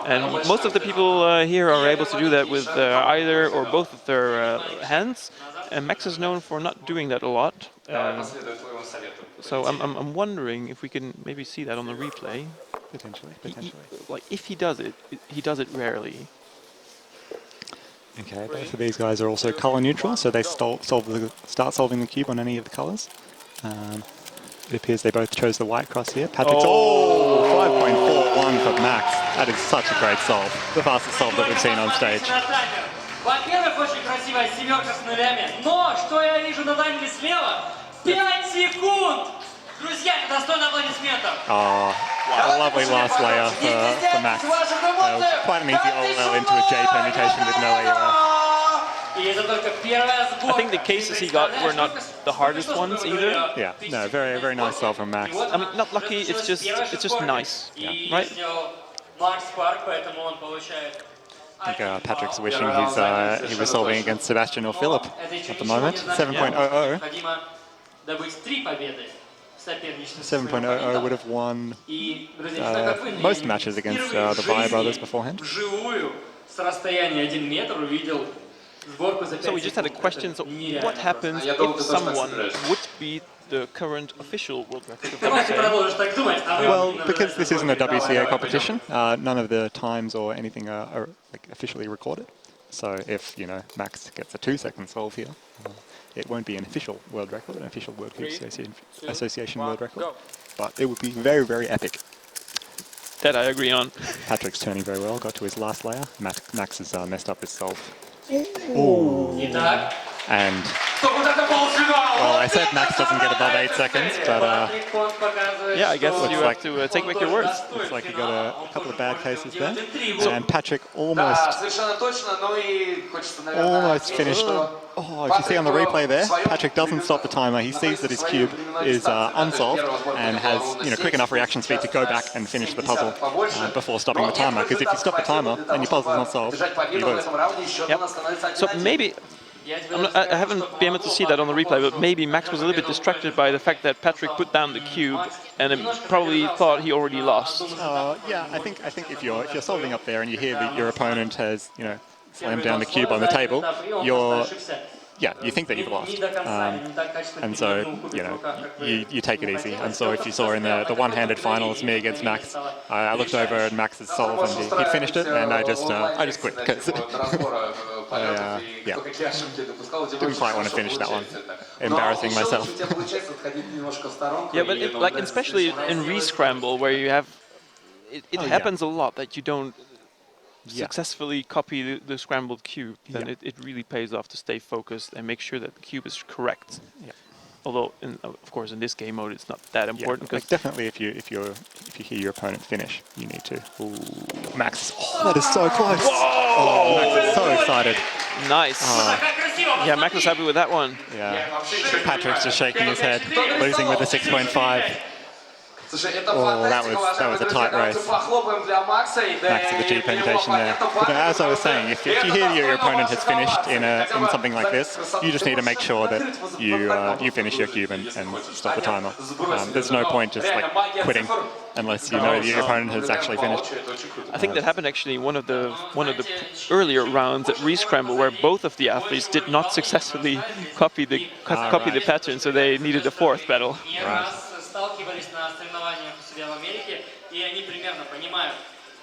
A: And most of the people here are able to do that with either or both of their hands. And Max is known for not doing that a lot. So I'm wondering if we can maybe see that on the replay.
H: Potentially.
A: Like if he does it rarely.
H: Okay, both of these guys are also color neutral, so they start solving the cube on any of the colors. It appears they both chose the white cross here. Patrick's 5.41 for Max. That is such a great solve. The fastest solve that we've seen on stage.
B: Во-первых, очень красивая семерка с нулями, но что я вижу на таймере слева? 5 секунд! Друзья, это достойно аплодисментов.
H: Oh, a lovely last layer for Max. Quite an easy OL into a J permutation with no AUF.
A: I think the cases he got were not the hardest ones either.
H: Yeah, no, very, very nice solve from Max.
A: I mean, not lucky, it's just nice, right?
H: I think Patrick's wishing he was solving against Sebastian or Philip at the moment. 7.00. 7.00 would have won most matches against the Via brothers beforehand.
A: So we just had a question, so what happens if someone would beat the current official world record of WCA?
H: Well, because this isn't a WCA competition, none of the times or anything are like, officially recorded. So if, Max gets a 2-second solve here, it won't be an official world record, an official World Cube Association world record. But it would be very, very epic.
A: That I agree on.
H: Patrick's turning very well, got to his last layer. Max has messed up his solve. Ooh. And well, I said Max doesn't get above 8 seconds, but
A: yeah, I guess you have to take back your words.
H: Looks like you got a couple of bad cases there. And Patrick almost finished. Oh, if you see on the replay there, Patrick doesn't stop the timer. He sees that his cube is unsolved and has quick enough reaction speed to go back and finish the puzzle before stopping the timer. Because if you stop the timer and your puzzle's not solved, you lose.
A: Yep. So maybe I haven't been able to see that on the replay, but maybe Max was a little bit distracted by the fact that Patrick put down the cube and probably thought he already lost.
H: Yeah, I think if you're solving up there and you hear that your opponent has slammed down the cube on the table, you think that you've lost. And so, you take it easy. And so if you saw in the one-handed finals, me against Max, I looked over at Max's solve and he'd finished it, and I just quit because didn't quite want to finish that one. Embarrassing myself.
A: Yeah, but especially in re-scramble where you have, it happens a lot that you don't successfully copy the scrambled cube, then it really pays off to stay focused and make sure that the cube is correct.
H: Yeah.
A: Although, of course, in this game mode, it's not that important.
H: Like definitely, if you hear your opponent finish, you need to. Ooh, Max! Oh, that is so close! Whoa! Oh, Max is so excited.
A: Nice. Yeah, Max was happy with that one.
H: Yeah. Patrick's just shaking his head, losing with a 6.5. Oh, that was a tight race. Max with the G permutation there. But as I was saying, if you hear your opponent has finished in something like this, you just need to make sure that you finish your cube and stop the timer. There's no point just quitting unless you know that your opponent has actually finished.
A: I think that happened actually in one of the earlier rounds at Re-Scramble where both of the athletes did not successfully copy the pattern, so they needed a fourth battle.
H: Right.
B: Сталкивались на соревнованиях у себя в Америке, и они примерно понимают,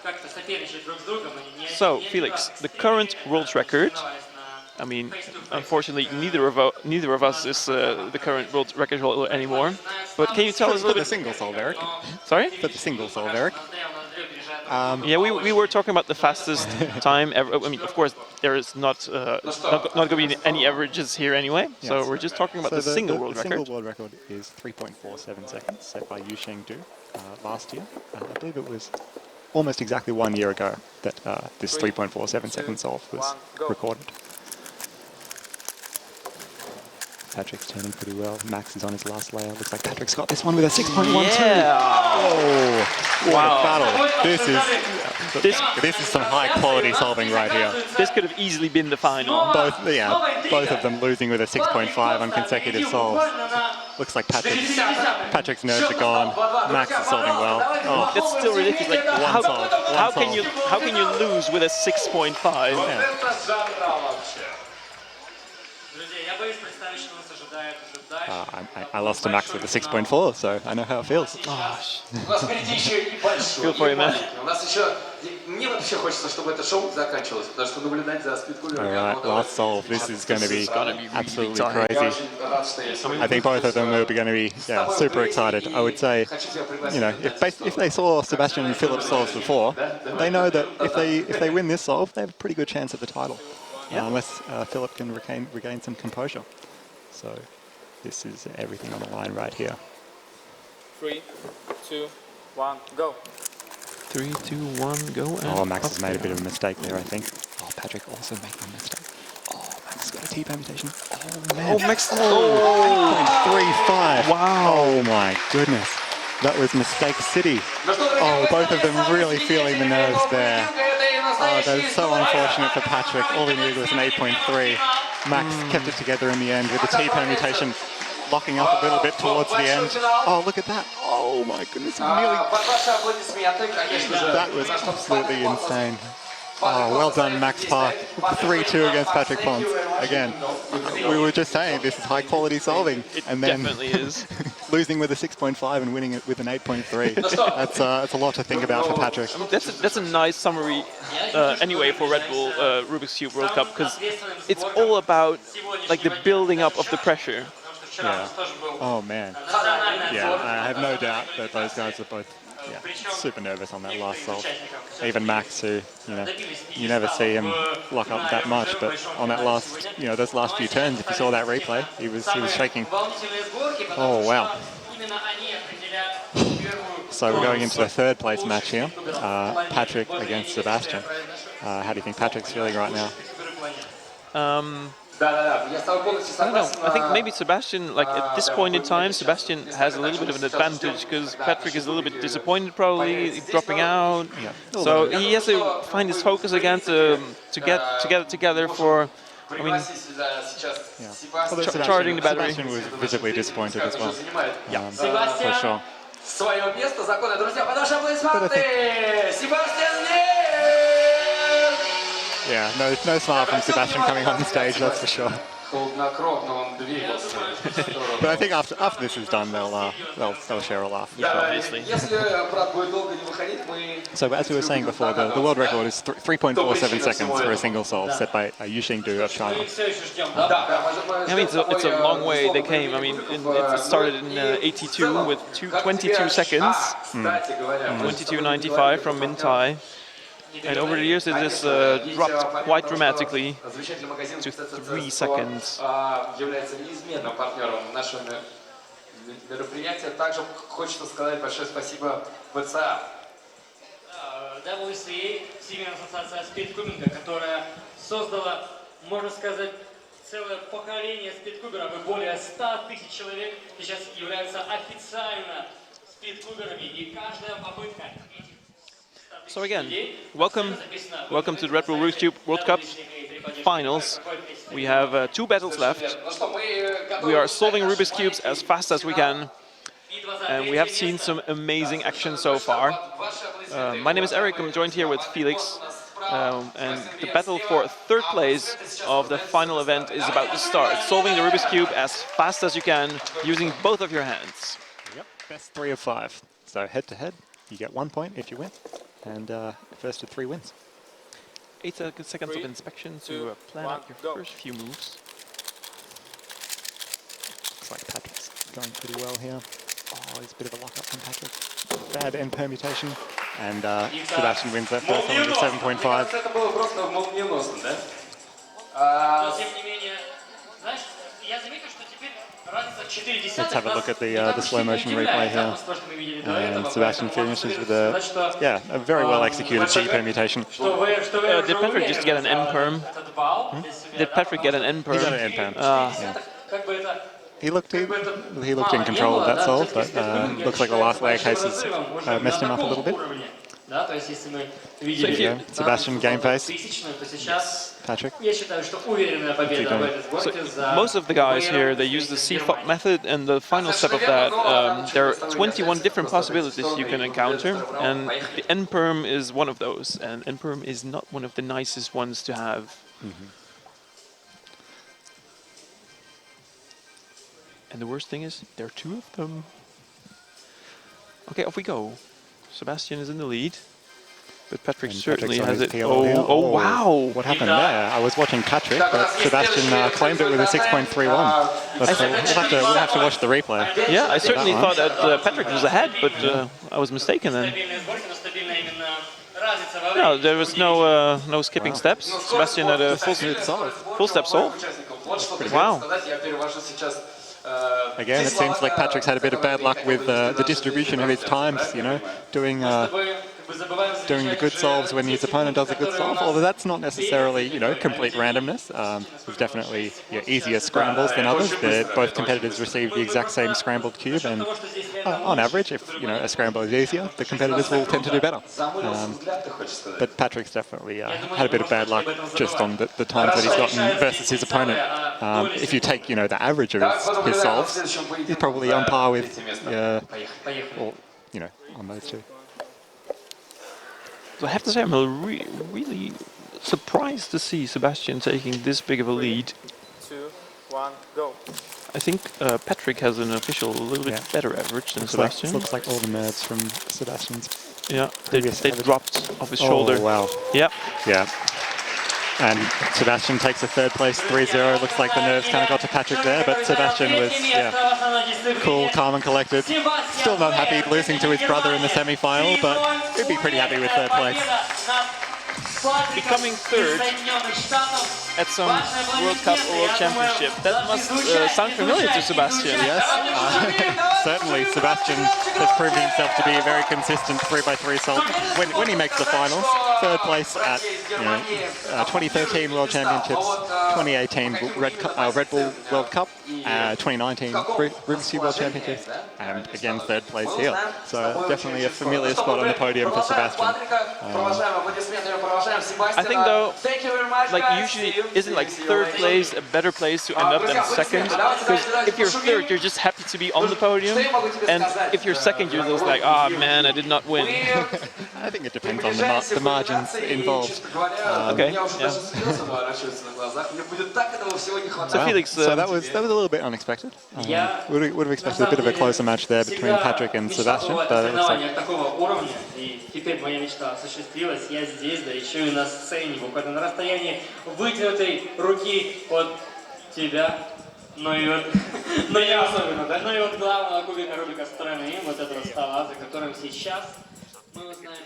B: как это соперничать друг с другом.
A: So, Felix, the current world record, I mean, unfortunately, neither of us is the current world record holder anymore. But can you tell us a little bit?
H: For the single solve, Eric.
A: Sorry?
H: For the single solve, Eric.
A: Yeah, we were talking about the fastest time ever. I mean, of course, there is not going to be any averages here anyway. Yes. So we're just talking about the single world record.
H: The single world record is 3.47 seconds, set by Yu Shengdu last year. I believe it was almost exactly 1 year ago that this 3.47 second solve was recorded. Patrick's turning pretty well. Max is on his last layer. Looks like Patrick's got this one with a 6.12.
A: Yeah.
H: Oh, what
A: Wow.
H: a battle. This is some high quality solving right here.
A: This could have easily been the final.
H: Both of them losing with a 6.5 on consecutive solves. Looks like Patrick's nerves are gone. Max is solving well. Oh,
A: That's still ridiculous. Like,
H: One solve.
A: how can you lose with a 6.5?
H: I lost to Max with a 6.4, so I know how it feels.
A: Feel for you, man.
H: Alright, last solve. This is going to be absolutely crazy. I think both of them will be going to be super excited. I would say, you know, if they saw Sebastian and Philip's solves before, they know that if they win this solve, they have a pretty good chance at the title. Unless Philip can regain some composure. So this is everything on the line right here.
C: 3, 2, 1, go.
A: 3, 2, 1, go.
H: Oh, Max has made a bit of a mistake there, I think. Oh, Patrick also making a mistake. Oh, Max has got a T permutation. Oh, man.
A: Oh, Max.
H: 8.35.
A: Wow.
H: Oh, my goodness. That was mistake city. Oh, both of them really feeling the nerves there. Oh, that is so unfortunate for Patrick. All he needed was an 8.3. Max kept it together in the end with the T permutation locking up a little bit towards the end. Oh, look at that. Oh my goodness, that was absolutely insane. Oh, well done, Max Park. 3-2 against Patrick Ponce. Again, we were just saying this is high quality solving. And then
A: Definitely is.
H: losing with a 6.5 and winning it with an 8.3. That's a lot to think about for Patrick.
A: That's a nice summary anyway for Red Bull Rubik's Cube World Cup, because it's all about like the building up of the pressure.
H: Yeah. Oh man. Yeah, I have no doubt that those guys are both super nervous on that last solve. Even Max, who, you know, you never see him lock up that much, but on that last, you know, those last few turns, if you saw that replay, he was shaking. Oh wow. So we're going into the third place match here. Patrick against Sebastian. How do you think Patrick's feeling right now?
A: I don't know. I think maybe Sebastian, like at this point in time, Sebastian has a little bit of an advantage because Patrick is a little bit disappointed, probably dropping out.
H: Yeah.
A: So he has to find his focus again to get it together for. I mean, charging the battery.
H: Sebastian was visibly disappointed as well.
A: Yeah,
H: for sure.
D: Свое место, законы, друзья, под ваши аплодисменты! Себастьян!
H: Yeah, no smile from Sebastian coming on the stage, that's for sure. But I think after this is done, they'll share a laugh.
A: obviously.
H: So as we were saying before, the world record is 3.47 seconds for a single solve set by Yuxing Du of China.
A: I mean, it's a long way they came. I mean, it started in 82 with 22 seconds, 22.95 from Min Tai. And over the years, it just dropped quite dramatically to 3 seconds.
D: Является неизменным партнером нашего мероприятия. Также хочется сказать большое спасибо ВЦА.
B: WCA, Всемирная ассоциация спидкубинга, которая создала, можно сказать, целое поколение спидкуберов, и более 100 тысяч человек сейчас являются официально спидкуберами, и каждая попытка этих.
A: So again, welcome to the Red Bull Rubik's Cube World Cup finals. We have 2 battles left. We are solving Rubik's Cubes as fast as we can. And we have seen some amazing action so far. My name is Eric, I'm joined here with Felix. And the battle for 3rd place of the final event is about to start. Solving the Rubik's Cube as fast as you can, using both of your hands.
H: Yep, best 3 of 5. So head to head, you get 1 point if you win. And first of 3 wins.
A: 8 seconds of inspection to plan out your first few moves.
H: Looks like Patrick's going pretty well here. Oh, there's a bit of a lock-up from Patrick. Bad end permutation. And Sebastian wins that first one with 7.5.
D: Это было просто молниеносно, да?
H: Let's have a look at the slow motion replay here. And Sebastian finishes with a very well executed G permutation.
A: Did Patrick just get an N perm? Did Patrick get an N perm?
H: He got an N perm.
B: как бы это
H: He looked in control of that solve, but looks like the last layer cases messed him up a little bit.
B: Да, то есть если мы видели
H: Yeah, Sebastian game face.
B: тысячную, то сейчас
H: Patrick.
B: я считаю, что уверенная победа в этой сборке за
A: Most of the guys here, they use the CFOP method, and the final step of that, there are 21 different possibilities you can encounter, and the NPerm is one of those, and NPerm is not one of the nicest ones to have. And the worst thing is, there are two of them. Okay, off we go. Sebastian is in the lead, but Patrick certainly has it. Oh, wow!
H: What happened there? I was watching Patrick, but Sebastian claimed it with a 6.31. We'll have to watch the replay.
A: Yeah, I certainly thought that Patrick was ahead, but I was mistaken then. No, there was no skipping steps. Sebastian had a full step solve. Wow.
H: Again, it seems like Patrick's had a bit of bad luck with the distribution of his times, you know, doing the good solves when his opponent does a good solve, although that's not necessarily, you know, complete randomness. There's definitely easier scrambles than others. Both competitors receive the exact same scrambled cube, and on average, if, you know, a scramble is easier, the competitors will tend to do better. But Patrick's definitely had a bit of bad luck just on the times that he's gotten versus his opponent. If you take, you know, the average of his solves, he's probably on par with, or, you know, on those two.
A: So I have to say, I'm really surprised to see Sebastian taking this big of a lead.
C: 2, 1, go.
A: I think Patrick has an official a little bit better average than Sebastian.
H: Looks like all the nerves from Sebastian's.
A: Yeah, they dropped off his shoulder.
H: Oh, wow.
A: Yeah.
H: Yeah. And Sebastian takes a third place, 3-0. Looks like the nerves kind of got to Patrick there, but Sebastian was, cool, calm and collected. Still not happy losing to his brother in the semi-final, but he'd be pretty happy with third place.
A: Becoming third at some World Cup or World Championship. That must sound familiar to Sebastian.
H: Yes, certainly. Sebastian has proven himself to be a very consistent 3x3 solver when he makes the finals. Third place at 2013 World Championships, 2018 Red Bull World Cup, 2019 Rubik's Cube World Championships, and again third place here. So definitely a familiar spot on the podium for Sebastian.
A: I think though, like usually, isn't like third place a better place to end up than second? Because if you're third, you're just happy to be on the podium, and if you're second, you're just like, ah, man, I did not win.
H: I think it depends on the margins involved.
A: Okay. Yeah. So Felix,
H: so that was a little bit unexpected. Would have expected a bit of a closer match there between Patrick and Sebastian, but it looks like.
B: Теперь моя мечта осуществилась, я здесь, да еще и на сцене, буквально на расстоянии вытянутой руки от тебя, ну и вот главного кубика Рубика страны, вот этого стола, за которым сейчас мы узнаем,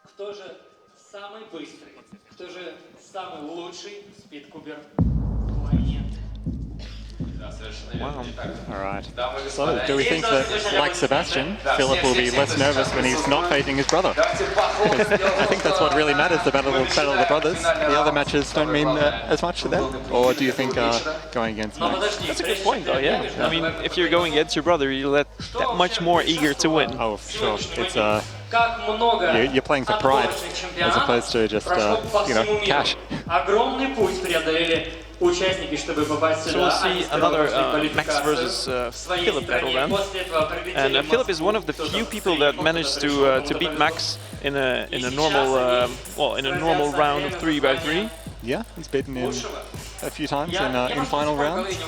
B: кто же самый быстрый, кто же самый лучший спидкубер планеты.
H: Wow. All right. So, do we think that, like Sebastian, Philip will be less nervous when he's not facing his brother? I think that's what really matters, the battle of the brothers. The other matches don't mean as much to them. Or do you think going against Max?
A: That's a good point, though. Yeah. I mean, if you're going against your brother, you're that much more eager to win.
H: Oh, sure. It's you're playing for pride as opposed to just cash.
A: So we'll see another Max versus Philip battle then. And Philip is one of the few people that managed to beat Max in a normal round of 3x3.
H: Yeah, he's beaten him a few times in final rounds.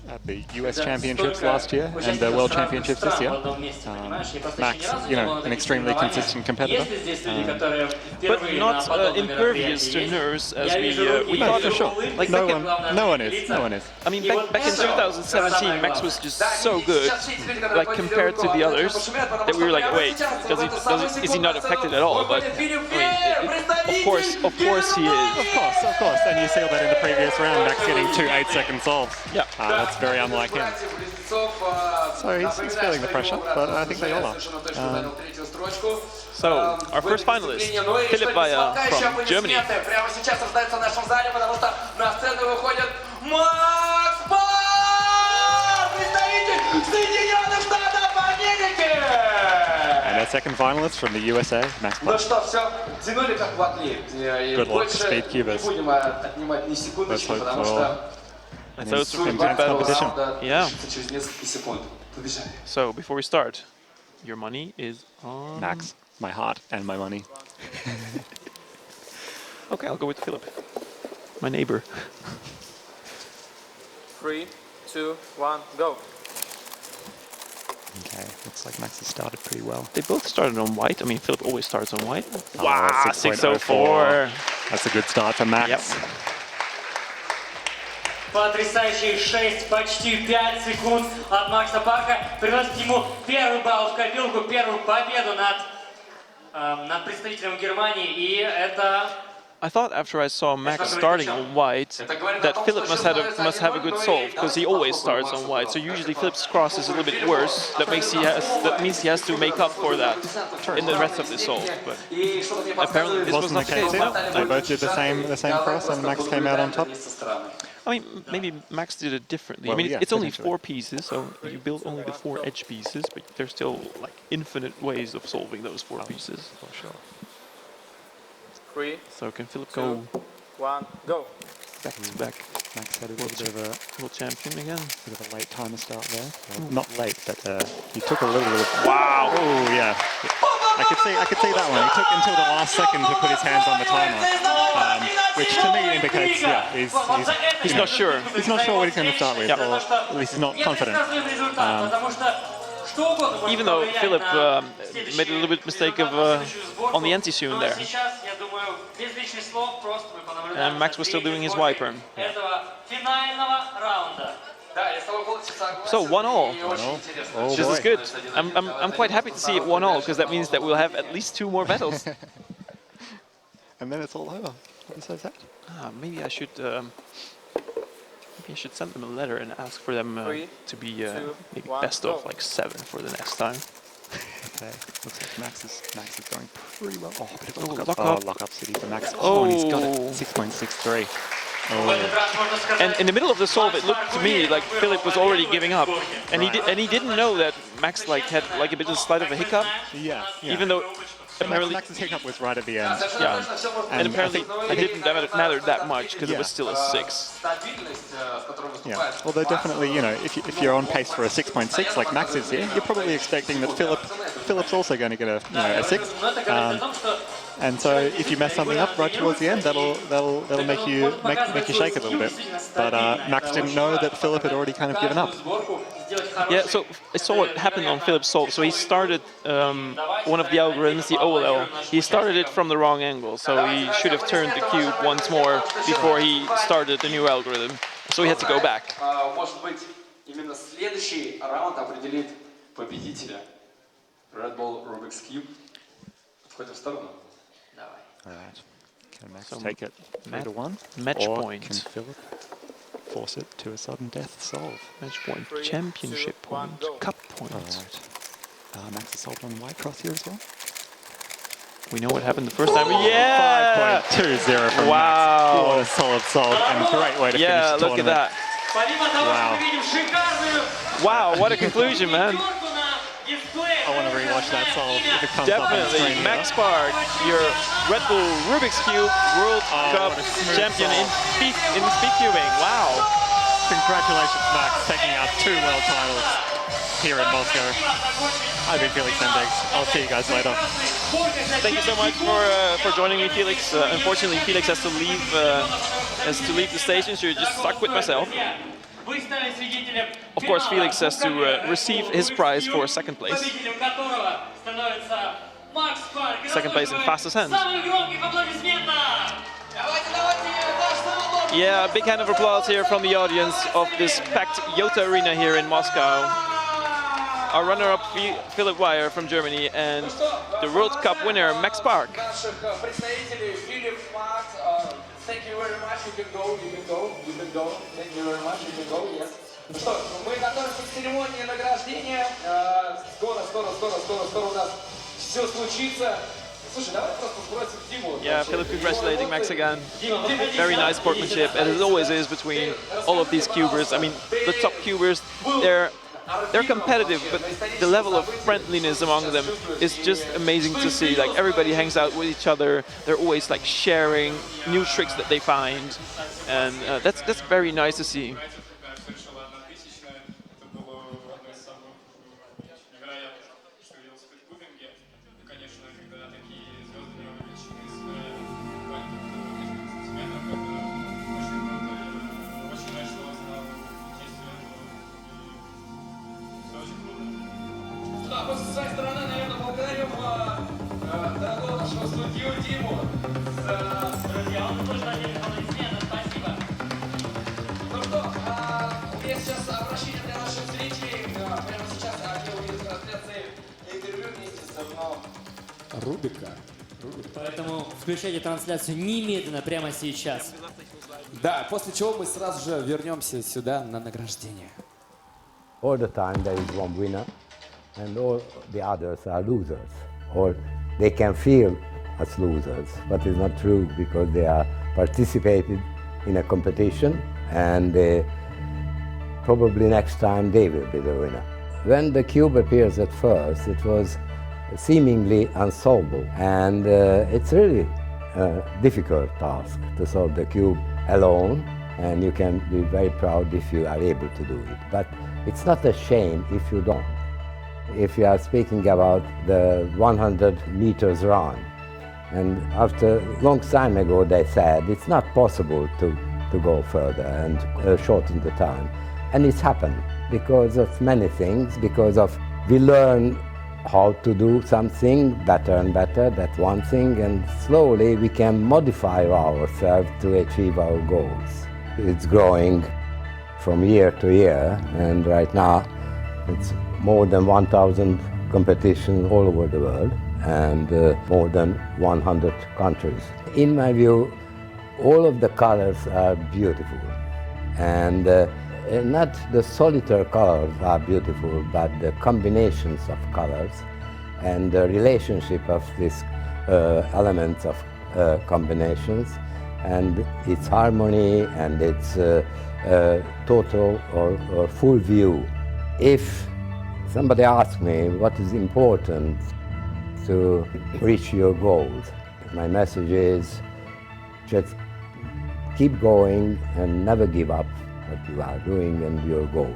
H: At the US Championships last year and the World Championships this year. Max, an extremely consistent competitor.
A: But not impervious to nerves as we thought.
H: For sure. Like no one is.
A: I mean, back in 2017, Max was just so good, like compared to the others, that we were like, wait, is he not affected at all? But I mean, of course he is.
H: Of course. And you see that in the previous round, Max getting 2 8-second solves.
A: Yeah.
H: That's very unlike him. So he's feeling the pressure, but I think they all are.
A: So, our first finalist, Philipp Weyer from Germany.
D: Прямо сейчас раздается в нашем зале, потому что на сцену выходит Макс Бар! Представитель Соединенных Штатов Америки!
H: And our second finalist from the USA, Max
D: Ну
H: Bar.
D: что, все, тянули как могли. И
H: Good luck,
D: больше
H: speed
D: не
H: cubers.
D: будем отнимать ни секундочки,
H: Let's hope
D: потому
H: for
D: что
A: And so it's a
H: intense
A: good battle.
H: competition.
A: Yeah.
D: через несколько секунд. Побежали.
A: So, before we start, your money is on...
H: Max, my heart and my money.
A: Okay, I'll go with Philipp. My neighbor.
C: 3, 2, 1, go.
H: Okay, looks like Max has started pretty well.
A: They both started on white. I mean, Philipp always starts on white.
H: Oh,
A: Wow, 604.
H: That's a good start for Max.
A: Yep.
B: Потрясающие 6, почти 5 секунд от Макса Парка приносит ему первый балл в копилку, первую победу над представителем Германии. И это...
A: I thought after I saw Max starting on white that Philipp must have a good solve because he always starts on white. So usually Philipp's cross is a little bit worse. That means he has to make up for that in the rest of the solve. But apparently this was
H: Wasn't the
A: not the
H: case
A: case.
H: here.
A: No.
H: They both did the same cross and Max came out on top.
A: I mean, maybe Max did it differently.
H: Well,
A: I mean,
H: yeah,
A: it's only
H: potentially.
A: 4 pieces, so you build only the 4 edge pieces, but there's still like infinite ways of solving those 4 pieces.
H: For sure.
C: 3,
A: So can Philipp
C: 2,
A: go
C: 1, go.
A: back to back
H: Max had a little bit of a
A: world champion again?
H: late timer start there. Well, not late, but he took a little bit of...
A: Wow!
H: Oh yeah, I could see that one. He took until the last second to put his hands on the timer, which to me indicates, yeah,
A: He's not sure.
H: He's not sure what he's going to start with,
A: Yep.
H: or at least he's not confident.
A: Even though Philipp made a little bit mistake of on the anti-tune there. And Max was still doing his wiper. So 1-all.
H: Oh
A: This is
H: boy.
A: good. I'm quite happy to see it 1-all because that means that we'll have at least 2 more battles.
H: And then it's all over. What is that?
A: Maybe I should send them a letter and ask for them to be maybe
C: 1,
A: best of
C: go.
A: like 7 for the next time.
H: Okay, looks like Max is going pretty well. Oh, bit of a
A: lock up.
H: lock up city for Max. Oh, and he's got it.
A: Oh.
H: 6.63. Oh.
A: And in the middle of the solve, it looked to me like Philipp was already giving up, and he didn't know that Max like had like a bit of a slight of a hiccup,
H: Yeah.
A: even though apparently
H: Max's hiccup was right at the end.
A: yeah, and apparently
H: I
A: it didn't matter that much because it was still a 6.
H: Yeah. Although definitely, you know, if you're on pace for a 6.6 like Max is here, you're probably expecting that Philipp's also going to get a 6. And so if you mess something up right towards the end, that'll make you shake a little bit. But Max didn't know that Philipp had already kind of given up.
A: Yeah, so I saw what happened on Philipp's solve. So he started one of the algorithms, the OLL. He started it from the wrong angle, so he should have turned the cube once more before he started the new algorithm. So he had to go back.
D: Может быть, именно следующий раунд определит победителя. Red Bull Rubik's Cube. Отходим в сторону. Давай.
H: All right. Can Max take it 3-1?
A: Match
H: or
A: point.
H: Can Philipp force it to a sudden death solve?
A: Match point,
C: 3,
A: championship
C: 2, 1,
A: point,
C: go.
A: cup point.
H: All right. Max has solved on white cross here as well.
A: We know what happened the first time. Yeah!
H: 5.20 from
A: Wow.
H: Max. What a solid solve and great way to finish
A: Yeah,
H: the
A: look at
H: tournament.
A: that. Wow, what a conclusion, man.
H: I want to rewatch that solve if it comes up on the
A: Definitely.
H: screen.
A: Max Park, your Red Bull Rubik's Cube World Cup
H: what a smooth
A: champion
H: solve.
A: in speed cubing. Wow.
H: Congratulations, Max, taking out 2 world titles here in Moscow. I've been Felix Mendex. I'll see you guys later.
A: Thank you so much for joining me, Felix. Unfortunately, Felix has to leave the station, so you're just stuck with myself. Of course, Felix has to receive his prize for second place. Second place in fastest hands. Yeah, a big hand of applause here from the audience of this packed Yota Arena here in Moscow. our runner-up Philip Weyer from Germany, and the World Cup winner Max Park.
D: Наших представителей Philip Max, thank you very much. You can go. Thank you very much. You can go. Yes. Ну что, мы готовимся к церемонии награждения. Скоро у нас все случится. Слушай, давай просто спросим Диму.
A: Yeah, Philip congratulating Max again. Very nice sportsmanship, as it always is between all of these cubers. I mean, the top cubers, they're competitive, but the level of friendliness among them is just amazing to see. Like, everybody hangs out with each other. They're always like sharing new tricks that they find, and that's very nice to see.
D: Да, со своей стороны, наверное, благодарим дорогого нашего судью Диму.
B: Друзья, он тоже отдельных аплодисментов. Спасибо.
D: Ну что, у меня сейчас обращение для наших зрителей. Прямо сейчас они увидят трансляции интервью вместе со мной.
F: Рубика.
I: Поэтому включайте трансляцию немедленно, прямо сейчас.
F: Да, после чего мы сразу же вернемся сюда на награждение.
J: All the time there is one winner and all the others are losers. Or they can feel as losers, but it's not true because they are participated in a competition and probably next time they will be the winner. When the cube appears at first, it was seemingly unsolvable, and it's really a difficult task to solve the cube alone, and you can be very proud if you are able to do it. But it's not a shame if you don't. If you are speaking about the 100 meters run, and after a long time ago they said it's not possible to go further and shorten the time. And it's happened because of many things, because of we learn how to do something better and better, that's one thing, and slowly we can modify ourselves to achieve our goals. It's growing from year to year, and right now it's more than 1,000 competitions all over the world and more than 100 countries. In my view, all of the colors are beautiful, and not the solitary colors are beautiful, but the combinations of colors and the relationship of these elements of combinations and its harmony and its total or full view. If somebody asks me what is important to reach your goals, my message is just keep going and never give up what you are doing and your goal.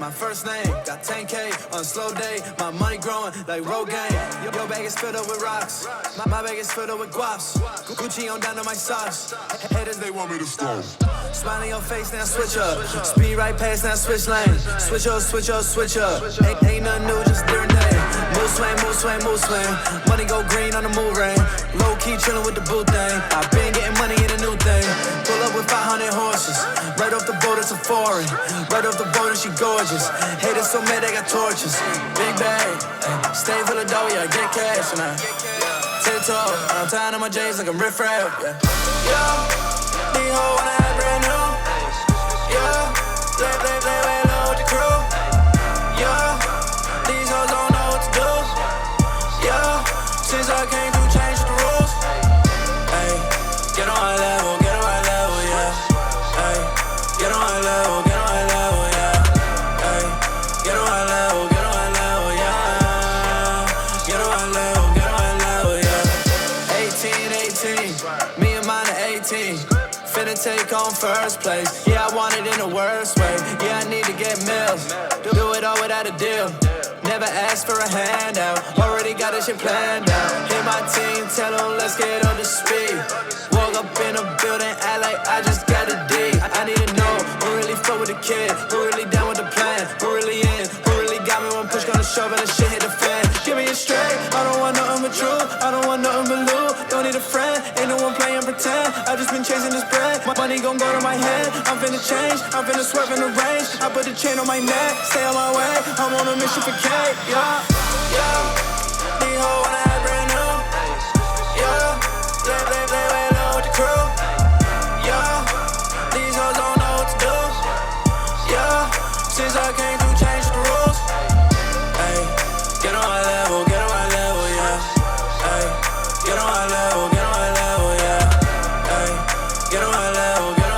K: My first name, got 10K on a slow day. My money growing like Rogaine. Your bag is filled up with rocks. My bag is filled up with guaps. Gucci on down to my socks. Haters, they want me to stop. Smile on your face, now switch up. Speed right past, now switch lane. Switch up, switch up, switch up. Ain't nothing new, just different day. Move swing, move swing, move swing. Money go green on the move ring. Low key chillin' with the boot thing. I been getting money in a new thing. Pull up with 500 horses. Right off the boat, it's a foreign. Right off the boat, and she gorgeous. Haters so mad they got torches. Big bag, stay full of dough, yeah, get cash and I tiptoe. I'm tying on my J's like I'm riff-raff, yeah. Yeah, these hoes wanna act brand new. Yeah, play way low with the crew. Yeah, these hoes don't know what to do. Yeah, since I came through, changed the rules. Ay, get on my level, yeah. Ay, get on my level, yeah. Ay, get on my level, yeah. Get on my level, yeah. 18, me and mine are 18. Finna take on first place. Yeah, I want it in the worst way. Yeah, I need to get meals. Do it all without a deal. Never ask for a handout. Already got this shit planned out. Hit my team, tell them let's get up to speed. Walk up in a building, act like I just got a D. I need to know who really fuck with the kid, who really down with the plan, who really in, who really got me when push gonna shove and the shit hit the fan. Give me a straight, I don't want nothing but truth, I don't want nothing but loot. Don't need a friend, ain't no one playing pretend. I just been chasing this bread, my money gon' go to my head. I'm finna change, I'm finna swerve in the range. I put the chain on my neck, stay on my way. I'm on a mission for cake, yeah. These hoes wanna act brand new. Yeah, play way low with the crew. Yeah, these hoes don't know what to do. Yeah, since I came through, changed the rules. Ay, get on my level, yeah. Ay, get on my level, yeah. Ay, get on my level, yeah.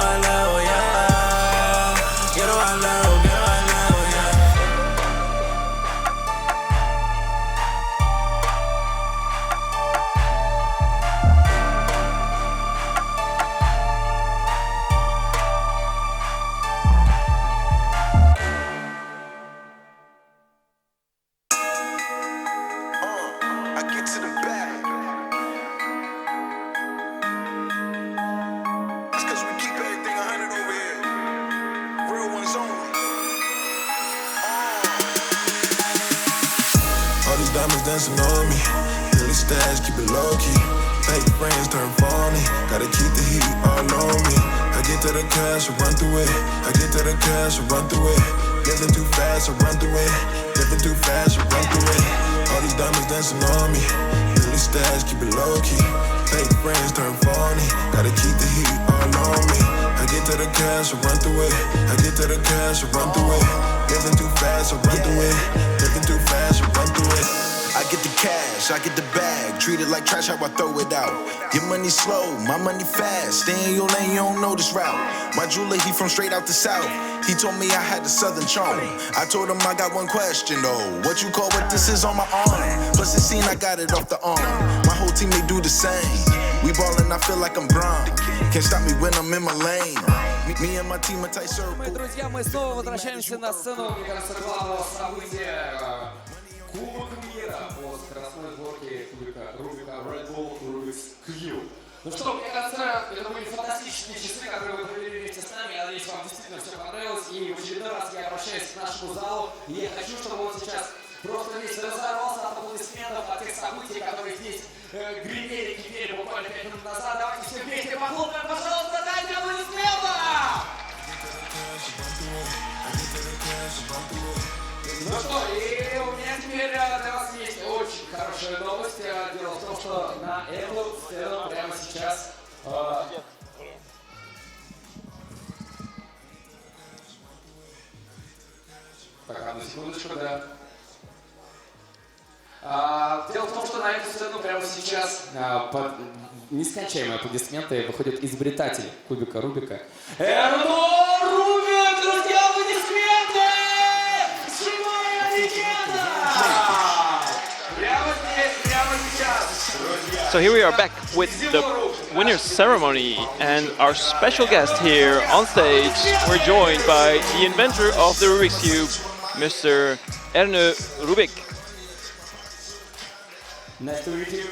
K: Get on my level, yeah.
L: I get to the back. That's cause we keep everything 100 over here. Real ones only.
M: All these diamonds dancing on me. Really stash, keep it low key. Fake friends turn phony. Gotta keep the heat all on me. I get to the cash, I run through it. I get to the cash, I run through it. Living too fast, I run through it. Living too fast, I run through it. All these diamonds dancing on me. Really stash, keep it low key. Fake friends turn phony. Gotta keep the heat all on me. I get to the cash, I run through it. I get to the cash, I run through it. Living too fast, I run through it. Living too fast, I run through it.
L: I get the cash, I get the bag. Treat it like trash, how I throw it out. Your money slow, my money fast. Stay in your lane, you don't know this route. My jeweler, he from straight out the south. He told me I had the southern charm. I told him I got one question though. What you call what this is on my arm? Plus it seen I got it off the arm. My whole team, they do the same. We ballin', I feel like I'm Bron. Can't stop me when I'm in my lane. Me and my team a tight circle.
F: Мои друзья, мы снова возвращаемся на сцену. Мне кажется, главного события Кубок мира по скоростной сборке кубика Рубика Red Bull Rubik's Cube. Ну что, мне кажется, это были фантастические часы, которые вы провели вместе с нами. Я надеюсь, вам действительно все понравилось. И в очередной раз я обращаюсь к нашему залу. И я хочу, чтобы он сейчас просто весь разорвался от аплодисментов, от тех событий, которые здесь гремели, кипели буквально 5 минут назад. Давайте все вместе похлопаем, пожалуйста, дайте аплодисментов! Ну что, и у меня теперь для вас есть очень хорошая новость. Дело в том, что на эту сцену прямо сейчас... Так, одну секундочку, да. Дело в том, что на эту сцену прямо сейчас под нескончаемые аплодисменты выходит изобретатель кубика Рубика. Рубик, друзья, аплодисменты! Живая легенда! Прямо здесь, прямо сейчас, друзья.
A: So here we are back with the winner's ceremony, and our special guest here on stage, we're joined by the inventor of the Rubik's Cube, Mr. Rubik.
F: Nice to meet you.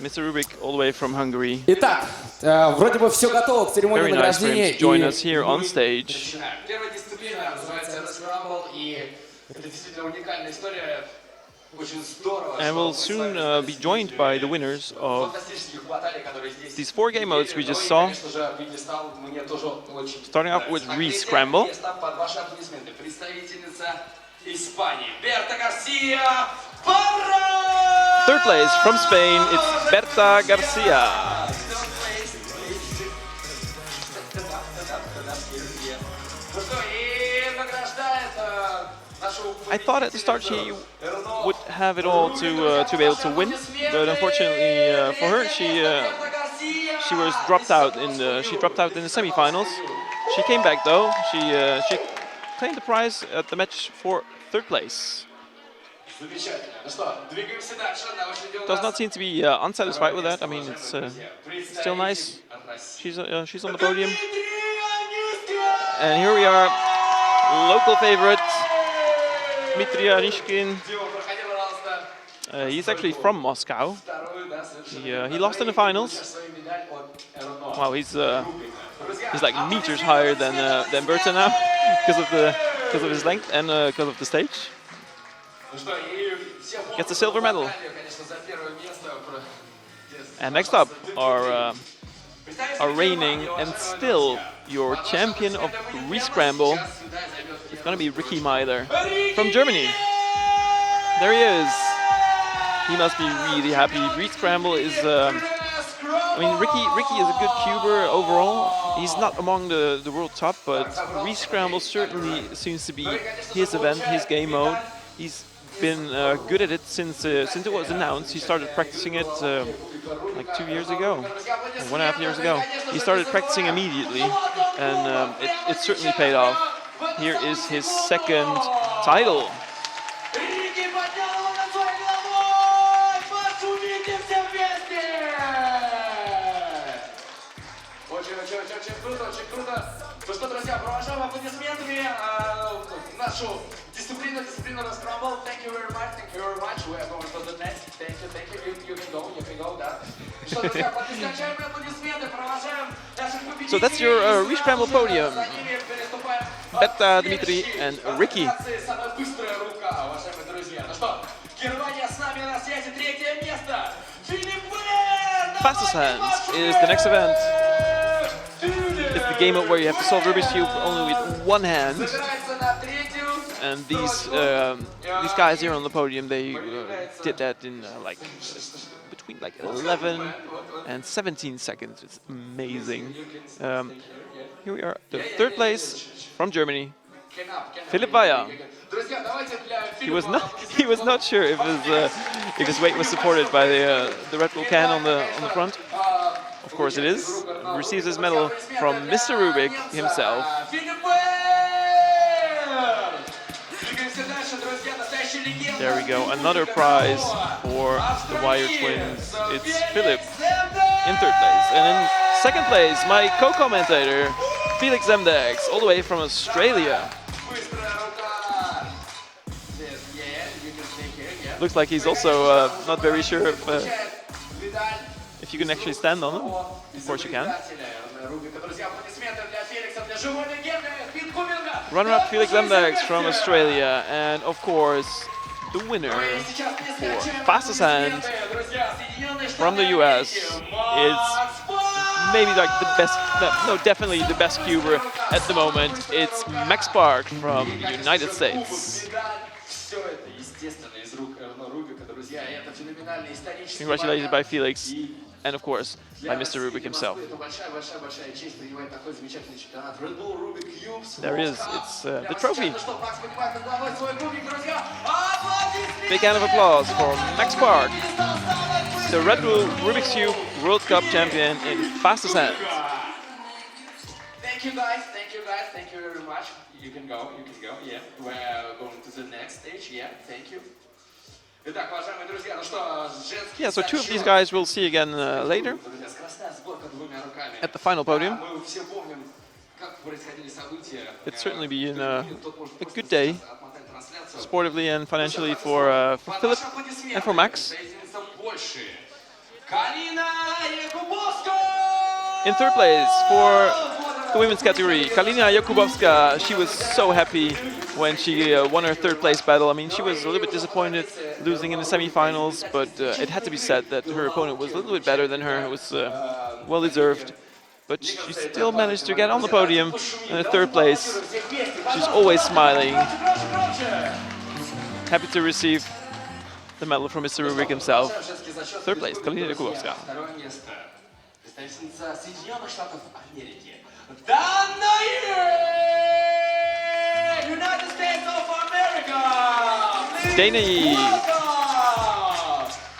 A: Mr. Rubik, all the way from Hungary.
F: Итак, вроде бы все готово к церемонии
A: Very nice for him
F: награждения.
A: to join us here on stage.
F: Первая дисциплина называется Scramble, и это действительно уникальная история. Очень здорово.
A: And we'll soon be joined by the winners of these 4 game modes we just saw. Starting off with Re-Scramble.
D: Представительница Испании, Берта Гарсия Парра!
A: third place from Spain, it's Berta Garcia. I thought at the start she would have it all to be able to win, but unfortunately for her, she was dropped out in the semi-finals. She came back though. She claimed the prize at the match for third place. Does not seem to be unsatisfied with that. I mean, it's still nice. She's on the podium, and here we are, local favorite Dmitry Anishkin. He's actually from Moscow. He lost in the finals. Wow, he's like meters higher than Berta now because of his length and because of the stage. Gets a silver medal. And next up, our reigning and still your champion of re-scramble. It's gonna be Ricky Meiler from Germany. There he is. He must be really happy. Re-scramble is, I mean, Ricky is a good cuber overall. He's not among the world top, but re-scramble certainly seems to be his event, his game mode. He's been good at it since it was announced. He started practicing it like 2 years ago, or 1.5 years ago. He started practicing immediately, and it certainly paid off. Here is his second title.
D: Очень круто, очень круто. Ну что, друзья, провожаем аплодисментами нашу дисциплину Scramble. Thank you very much. We are going to the next. Thank you. You can go, да. Что, друзья, подскочаем аплодисменты, провожаем наших победителей.
A: So that's your re-scramble podium. Berta, Dmitry, and Ricky.
D: Самая быстрая рука, уважаемые друзья. Ну что, Германия с нами на связи, третье место.
A: Fastest hands is the next event. It's the game where you have to solve Rubik's Cube only with one hand. And these guys here on the podium, they did that in between 11 and 17 seconds. It's amazing. Here we are, the third place from Germany, Philipp Weyer. He was not sure if his weight was supported by the Red Bull can on the front. Of course it is. He receives his medal from Mr. Rubik himself. There we go, another prize for the Wire twins. It's Philip in third place. And in second place, my co-commentator, Felix Zemdex, all the way from Australia. Looks like he's also not very sure if you can actually stand on him. Of course you can. Runner-up Felix Zemdex from Australia, and of course the winner for fastest hand from the US. It's maybe like the best, no, definitely the best cuber at the moment. It's Max Park from the United States. Congratulations by Felix, and of course by Mr. Rubik himself. There it is, it's the trophy. Big hand of applause for Max Park, the Red Bull Rubik's Cube World Cup champion in fastest hand.
D: Thank you guys, thank you very much. You can go, yeah. We're going to the next stage, yeah, thank you.
A: Yeah, so two of these guys we'll see again later at the final podium. It's certainly been a good day, sportively and financially for Philip and for Max. In third place for the women's category, Kalina Jakubowska. She was so happy when she won her third place battle. I mean, she was a little bit disappointed losing in the semi-finals, but it had to be said that her opponent was a little bit better than her. It was well deserved, but she still managed to get on the podium in the third place. She's always smiling, happy to receive the medal from Mr. Rubik himself. Third place, Kalina Dekubovska.
D: Второе место. Представительница Соединенных Штатов Америки. United States of America!
A: Dana,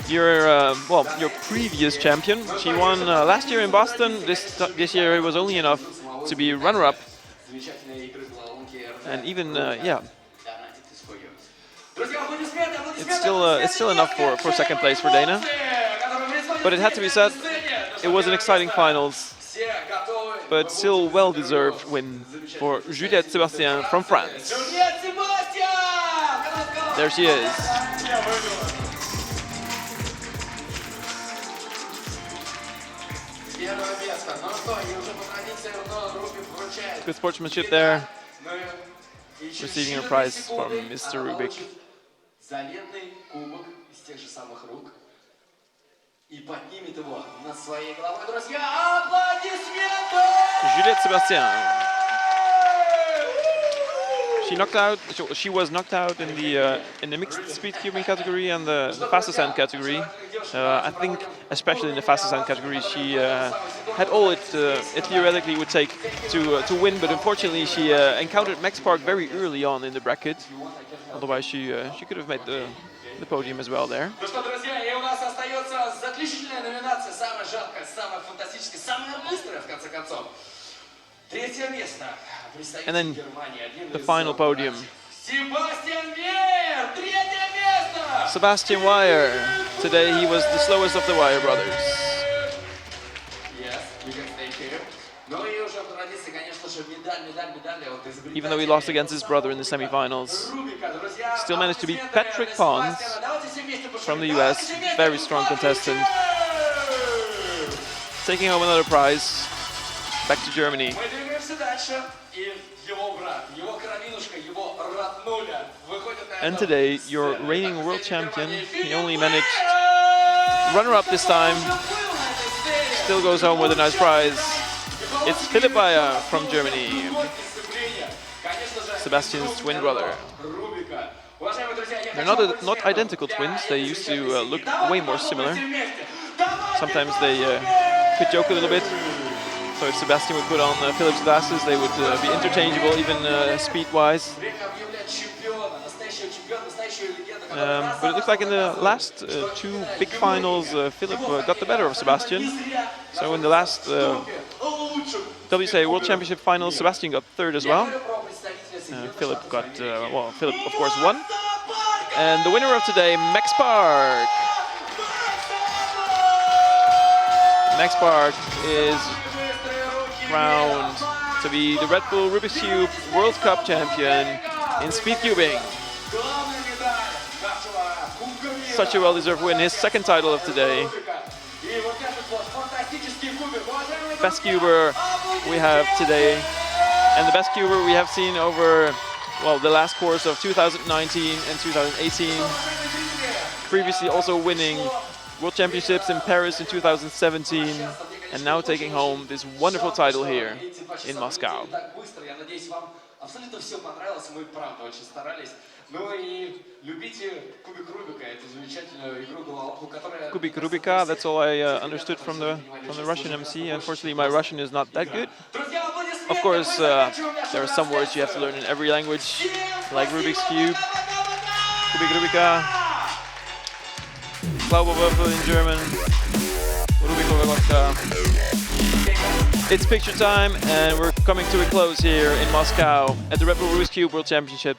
A: your previous champion. She won last year in Boston. This year it was only enough to be runner-up. And even it's still enough for second place for Dana. But it had to be said, it was an exciting finals. But still well-deserved win for Juliette Sébastien from France. There she is. Good sportsmanship there. Receiving a prize from Mr. Rubik. Juliette Sébastien. She was knocked out in the mixed speed cubing category and the fastest hand category. I think, especially in the fastest hand category, she had all it theoretically would take to win, but unfortunately she encountered Max Park very early on in the bracket. Otherwise, she could have made the podium as well there. And then the final podium. Sebastian Weyer. Today he was the slowest of the Weyer brothers. Even though he lost against his brother in the semi-finals, still managed to beat Patrick Pons from the US, very strong contestant. Taking home another prize, back to Germany. And today, your reigning world champion, he only managed runner-up this time, still goes home with a nice prize. It's Philipp Weyer from Germany, Sebastian's twin brother. They're not identical twins, they used to look way more similar. Sometimes they could joke a little bit. So if Sebastian would put on Philipp's glasses, they would be interchangeable, even speed-wise. But it looks like in the last two big finals, Philipp got the better of Sebastian. So in the last WTA World Championship final, Sebastian got third as well. Philipp got, Philipp of course won. And the winner of today, Max Park. Max Park is crowned to be the Red Bull Rubik's Cube World Cup champion in speed cubing. Such a well-deserved win, his second title of today. Best cuber we have today, and the best cuber we have seen over, well, the last course of 2019 and 2018. Previously also winning World Championships in Paris in 2017, and now taking home this wonderful title here in Moscow. Kubik Rubika, that's all I understood from the Russian MC. Unfortunately, my Russian is not that good. Of course, there are some words you have to learn in every language, like Rubik's Cube, Kubik Rubika, Klauberwürfel in German, It's picture time, and we're coming to a close here in Moscow at the Red Bull Rubik's Cube World Championship,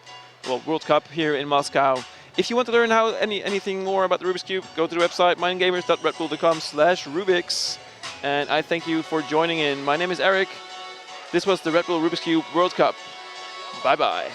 A: well, World Cup here in Moscow. If you want to learn anything more about the Rubik's Cube, go to the website mindgamers.redbull.com/Rubiks. And I thank you for joining in. My name is Eric. This was the Red Bull Rubik's Cube World Cup. Bye-bye.